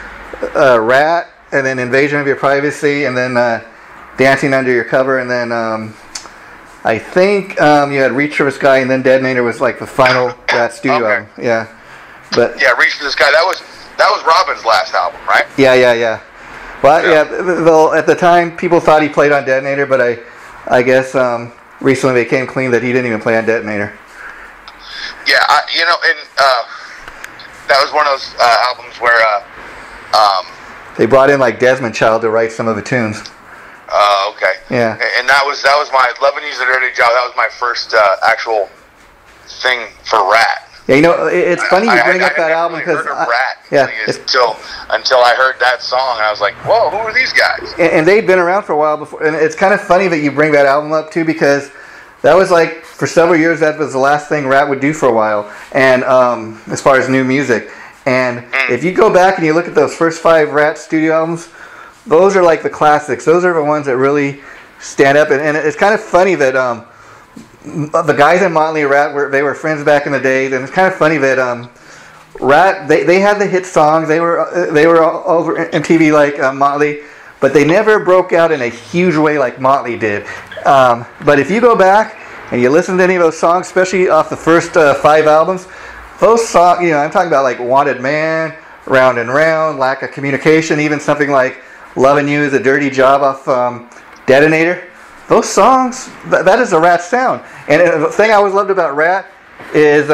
Speaker 1: Rat, and then Invasion of Your Privacy, and then Dancing Under Your Cover, and then I think you had Reach for the Sky, and then Detonator was like the final Rat studio album. Yeah.
Speaker 2: Reach for the Sky. That was Robin's last album, right?
Speaker 1: Yeah. Well, at the time, people thought he played on Detonator, but I guess recently they came clean that he didn't even play on Detonator.
Speaker 2: Yeah, and that was one of those albums where
Speaker 1: they brought in like Desmond Child to write some of the tunes.
Speaker 2: Okay.
Speaker 1: Yeah.
Speaker 2: And that was my 11 Years of Dirty Job. That was my first actual thing for Rat.
Speaker 1: Yeah, it's funny you bring up that album because
Speaker 2: until I heard that song, I was like, "Whoa, who are these guys?"
Speaker 1: And they'd been around for a while before, and it's kind of funny that you bring that album up too because that was like for several years that was the last thing Rat would do for a while, and as far as new music. And if you go back and you look at those first 5 Rat studio albums, those are like the classics. Those are the ones that really stand up, and it's kind of funny that the guys in Motley Rat were friends back in the day, and it's kind of funny that Rat they had the hit songs. They were all over MTV like Motley, but they never broke out in a huge way like Motley did. But if you go back and you listen to any of those songs, especially off the first 5 albums, those songs, I'm talking about like Wanted Man, Round and Round, Lack of Communication, even something like Loving You is a Dirty Job off Detonator. Those songs, that is a Rat sound. And the thing I always loved about Rat is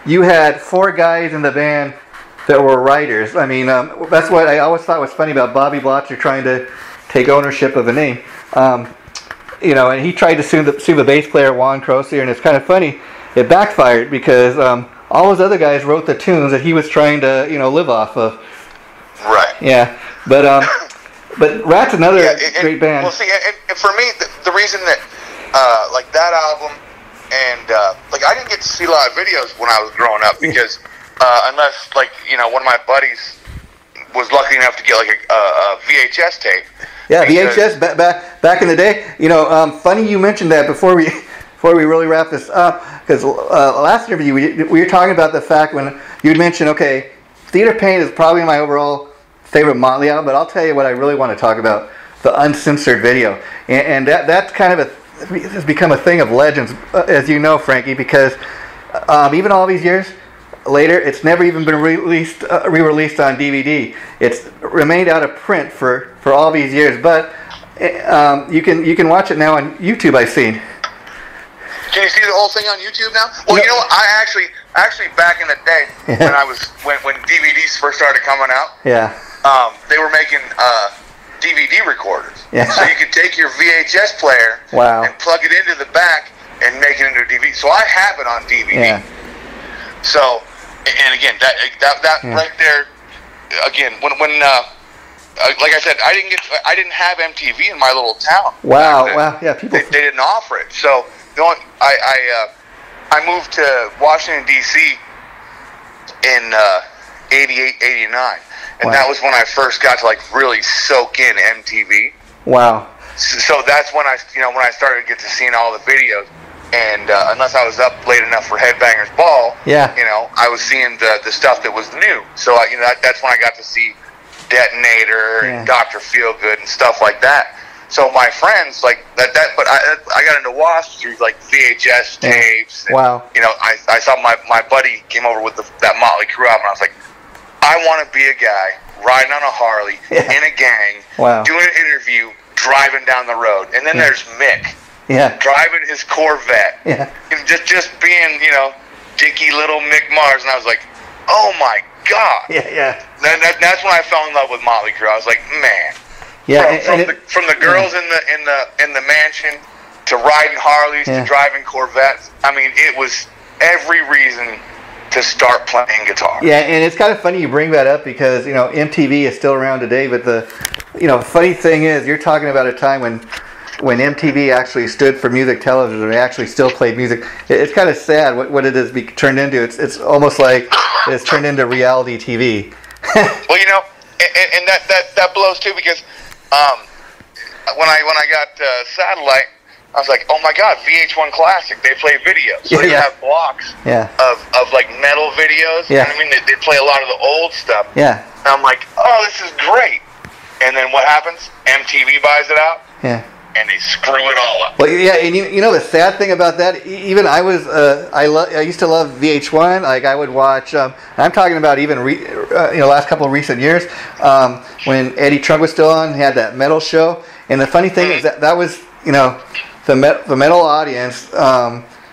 Speaker 1: you had 4 guys in the band that were writers. I mean, that's what I always thought was funny about Bobby Blotzer trying to take ownership of a name. And he tried to sue the bass player Juan Crosier, and it's kind of funny. It backfired because all those other guys wrote the tunes that he was trying to, live off of.
Speaker 2: Right.
Speaker 1: Yeah, but Rat's another great band.
Speaker 2: Well, see, and for me, the reason that like that album and like I didn't get to see a lot of videos when I was growing up because unless like one of my buddies was lucky enough to get like a VHS tape.
Speaker 1: Yeah, VHS back in the day. Funny you mentioned that before we really wrap this up because last interview we were talking about the fact when you'd mentioned Theater Pain is probably my overall favorite Motley album, but I'll tell you what I really want to talk about: the uncensored video, and that's kind of has become a thing of legends, as you know, Frankie, because even all these years later, it's never even been re-released on DVD. It's remained out of print for all these years, but you can watch it now on YouTube. I've seen.
Speaker 2: Can you see the whole thing on YouTube now? Well, you know what? I actually back in the day when DVDs first started coming out.
Speaker 1: Yeah.
Speaker 2: They were making DVD recorders.
Speaker 1: Yeah.
Speaker 2: So you could take your VHS player and plug it into the back and make it into a DVD. So I have it on DVD.
Speaker 1: Yeah.
Speaker 2: So, and again, that right there, again, when like I said, I didn't have MTV in my little town.
Speaker 1: Wow, wow, yeah, people.
Speaker 2: They didn't offer it. So I moved to Washington D.C. in 88, 89, and that was when I first got to like really soak in MTV.
Speaker 1: Wow.
Speaker 2: So that's when I started to get to seeing all the videos. And unless I was up late enough for Headbangers Ball, I was seeing the stuff that was new. So that's when I got to see Detonator and Dr. Feelgood and stuff like that. So my friends like that, but I got into Wasp through like VHS tapes. And,
Speaker 1: wow.
Speaker 2: I saw my buddy came over with that Motley Crue album. And I was like, I want to be a guy riding on a Harley in a gang, doing an interview, driving down the road. And then there's Mick. Yeah, driving his Corvette. Yeah, just being, dicky little Mick Mars, and I was like, oh my god. Yeah, yeah. That's when I fell in love with Motley Crue. I was like, man. Yeah, from the girls in the mansion to riding Harleys to driving Corvettes. I mean, it was every reason to start playing guitar.
Speaker 1: Yeah, and it's kind of funny you bring that up because MTV is still around today, but the funny thing is you're talking about a time when MTV actually stood for music television, and they actually still played music. It's kind of sad what it has turned into. It's almost like it's turned into reality TV.
Speaker 2: Well, and that blows too because when I got satellite, I was like, oh my god, VH1 Classic, they play videos. So they have blocks of like metal videos. Yeah. I mean, they play a lot of the old stuff. Yeah. And I'm like, oh, this is great. And then what happens? MTV buys it out. Yeah. And they screw it all up. Well,
Speaker 1: yeah, and the sad thing about that, even I was, I used to love VH1. Like I would watch. I'm talking about even last couple of recent years when Eddie Trunk was still on. He had that metal show, and the funny thing is that was the metal audience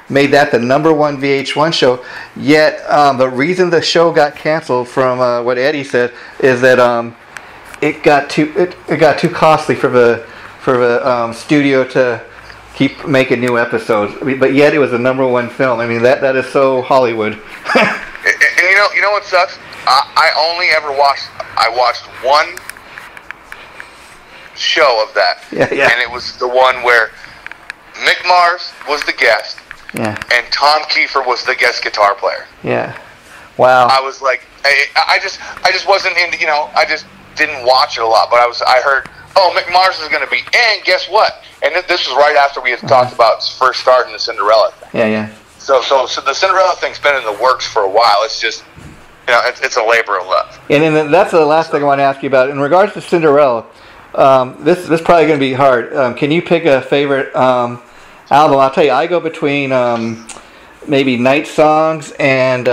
Speaker 1: made that the #1 VH1 show. Yet the reason the show got canceled, from what Eddie said, is that it got too costly for the studio to keep making new episodes, but yet it was the #1 film. I mean, that is so Hollywood.
Speaker 2: and you know what sucks? I only ever watched one show of that, and it was the one where Mick Mars was the guest, and Tom Kiefer was the guest guitar player. Yeah, wow. I was like, I just wasn't into, I just didn't watch it a lot, but I heard, oh, Mick Mars is going to be, and guess what? And this was right after we had talked about first starting the Cinderella thing. Yeah, yeah. So the Cinderella thing's been in the works for a while. It's just, it's a labor of love.
Speaker 1: And then that's the last thing I want to ask you about. In regards to Cinderella, this is probably going to be hard. Can you pick a favorite album? I'll tell you, I go between maybe Night Songs and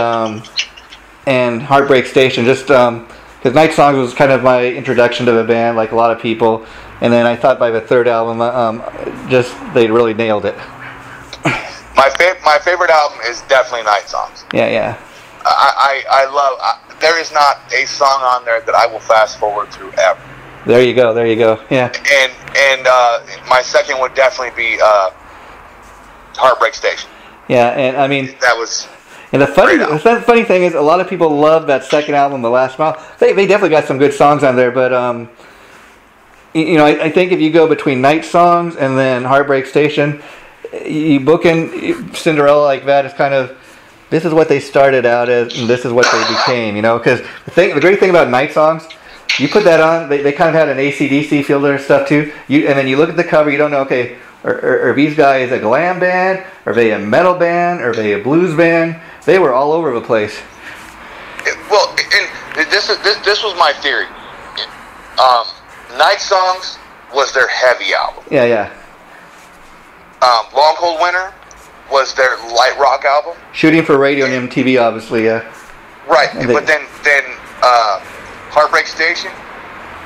Speaker 1: Heartbreak Station, just because Night Songs was kind of my introduction to the band, like a lot of people, and then I thought by the third album, they really nailed it.
Speaker 2: My favorite album is definitely Night Songs. Yeah, yeah. I love. There is not a song on there that I will fast forward through ever.
Speaker 1: There you go. There you go. Yeah.
Speaker 2: And my second would definitely be Heartbreak Station.
Speaker 1: Yeah, and I mean
Speaker 2: that was.
Speaker 1: And the funny thing is, a lot of people love that second album, The Last Mile. They definitely got some good songs on there, but I think if you go between Night Songs and then Heartbreak Station, you book in Cinderella like that. It's kind of, this is what they started out as, and this is what they became. Because the great thing about Night Songs, you put that on, they kind of had an AC/DC feel to their stuff too. And then you look at the cover, you don't know, okay, are these guys a glam band? Are they a metal band? Are they a blues band? They were all over the place.
Speaker 2: Well, and this was my theory. Night Songs was their heavy album.
Speaker 1: Yeah, yeah.
Speaker 2: Long Cold Winter was their light rock album.
Speaker 1: Shooting for Radio and MTV, obviously, yeah.
Speaker 2: Right, but then Heartbreak Station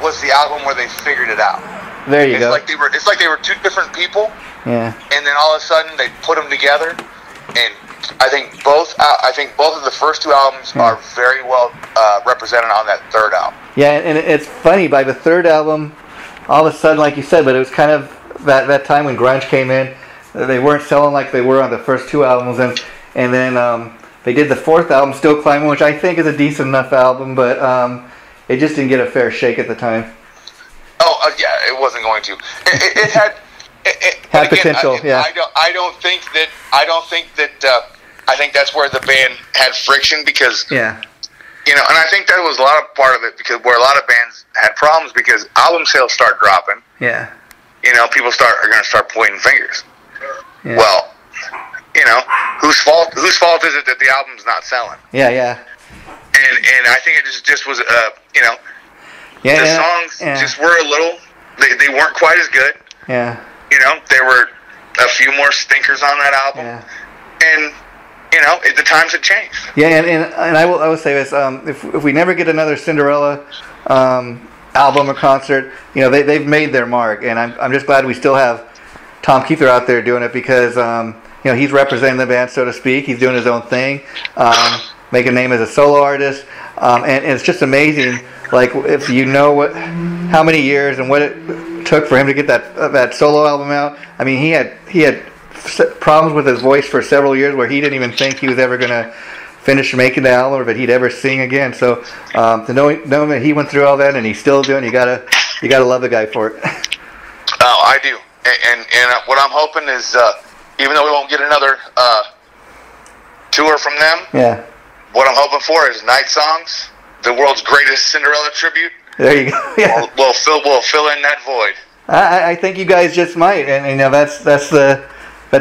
Speaker 2: was the album where they figured it out.
Speaker 1: There you go.
Speaker 2: It's like they were two different people. Yeah. And then all of a sudden they put them together, and I think both of the first two albums are very well represented on that third album.
Speaker 1: Yeah, and it's funny, by the third album, all of a sudden, like you said, but it was kind of that time when grunge came in. They weren't selling like they were on the first two albums, and then they did the fourth album, Still Climbing, which I think is a decent enough album, but it just didn't get a fair shake at the time.
Speaker 2: yeah, it wasn't going to. It had
Speaker 1: had potential.
Speaker 2: I don't think that. I think that's where the band had friction because.
Speaker 1: Yeah.
Speaker 2: And I think that was a lot of part of it because where a lot of bands had problems because album sales start dropping.
Speaker 1: Yeah.
Speaker 2: People are going to start pointing fingers.
Speaker 1: Yeah.
Speaker 2: Well, whose fault is it that the album's not selling?
Speaker 1: Yeah, yeah.
Speaker 2: And I think it just was, the songs just were a little, they weren't quite as good.
Speaker 1: Yeah.
Speaker 2: There were a few more stinkers on that album.
Speaker 1: Yeah.
Speaker 2: And, the times had changed.
Speaker 1: Yeah, and I will say this, if we never get another Cinderella album or concert, they've made their mark, and I'm just glad we still have Tom Keither out there doing it because, he's representing the band, so to speak. He's doing his own thing, making a name as a solo artist, and it's just amazing, like, if how many years and what it took for him to get that solo album out. I mean, he had problems with his voice for several years where he didn't even think he was ever going to finish making the album or that he'd ever sing again. So to know that he went through all that and he's still doing, you gotta love the guy for it.
Speaker 2: Oh, I do. And what I'm hoping is, even though we won't get another tour from them,
Speaker 1: yeah.
Speaker 2: What I'm hoping for is Night Songs, the world's greatest Cinderella tribute.
Speaker 1: There you go. Yeah.
Speaker 2: We'll fill in that void. I
Speaker 1: think you guys just might, and that's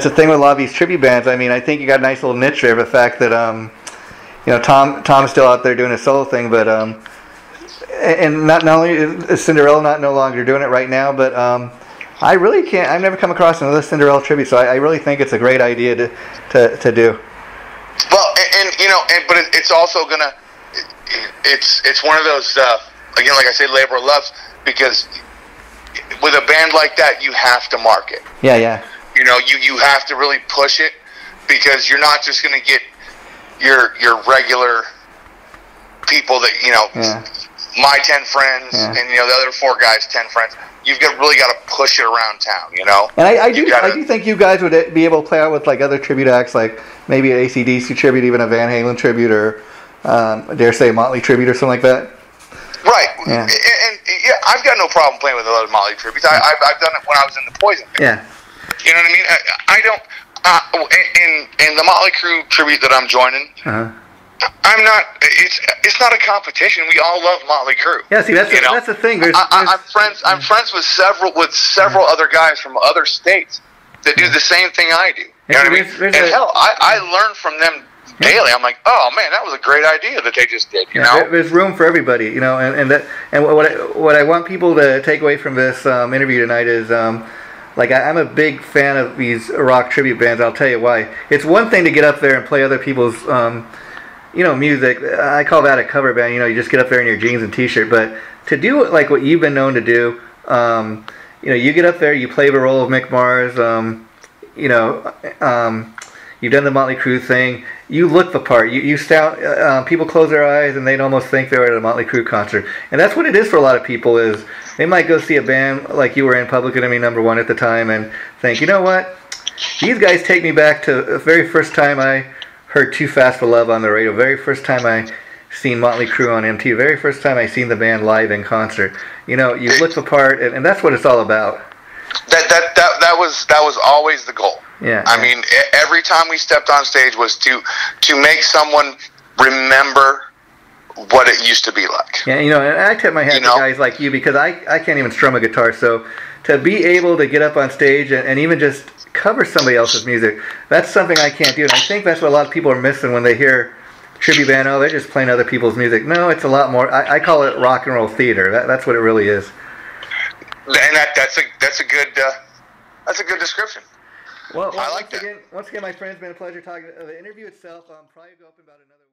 Speaker 1: the thing with a lot of these tribute bands. I mean, I think you got a nice little niche there. The fact that Tom's still out there doing his solo thing, but and not only is Cinderella no longer doing it right now, but I really can't. I've never come across another Cinderella tribute, so I really think it's a great idea to do.
Speaker 2: Well, but it's also gonna. It's one of those again, like I say, labor of love, because with a band like that, you have to market.
Speaker 1: Yeah, yeah.
Speaker 2: You have to really push it because you're not just going to get your regular people that, my 10 friends and, the other 4 guys' 10 friends. You've really got to push it around town, And
Speaker 1: I do think you guys would be able to play out with like other tribute acts, like maybe an AC/DC tribute, even a Van Halen tribute, or I dare say Motley tribute or something like that.
Speaker 2: Right.
Speaker 1: Yeah.
Speaker 2: And I've got no problem playing with a lot of Motley tributes. I've done it when I was in the Poison.
Speaker 1: Yeah.
Speaker 2: You know what I mean? I don't. In the Motley Crue tribute that I'm joining, I'm not. It's not a competition. We all love Motley Crue.
Speaker 1: Yeah. See, that's the thing.
Speaker 2: I'm friends. I'm friends with several other guys from other states that do the same thing I do. You know what I mean? And hell, I learn from them daily. I'm like, oh man, that was a great idea that they just did. You know,
Speaker 1: there's room for everybody. And what I want people to take away from this interview tonight is. Like, I'm a big fan of these rock tribute bands. I'll tell you why. It's one thing to get up there and play other people's, music. I call that a cover band. You just get up there in your jeans and T-shirt. But to do like what you've been known to do, you get up there, you play the role of Mick Mars. You've done the Motley Crue thing. You look the part. You sound. People close their eyes and they'd almost think they were at a Motley Crue concert. And that's what it is for a lot of people. Is they might go see a band like you were in, Public Enemy #1 at the time, and think, you know what? These guys take me back to the very first time I heard Too Fast for Love on the radio. Very first time I seen Motley Crue on MTV. Very first time I seen the band live in concert. You look the part, and that's what it's all about.
Speaker 2: That was always the goal.
Speaker 1: Yeah.
Speaker 2: I mean, every time we stepped on stage was to make someone remember what it used to be like.
Speaker 1: Yeah, and I tip my hat to guys like you because I can't even strum a guitar. So to be able to get up on stage and even just cover somebody else's music, that's something I can't do. And I think that's what a lot of people are missing when they hear tribute band. Oh, they're just playing other people's music. No, it's a lot more. I call it rock and roll theater. That's what it really is.
Speaker 2: And that's a good description.
Speaker 1: Well,
Speaker 2: I like that.
Speaker 1: Once again, my friends, it's been a pleasure talking. The interview itself, probably go up in about another.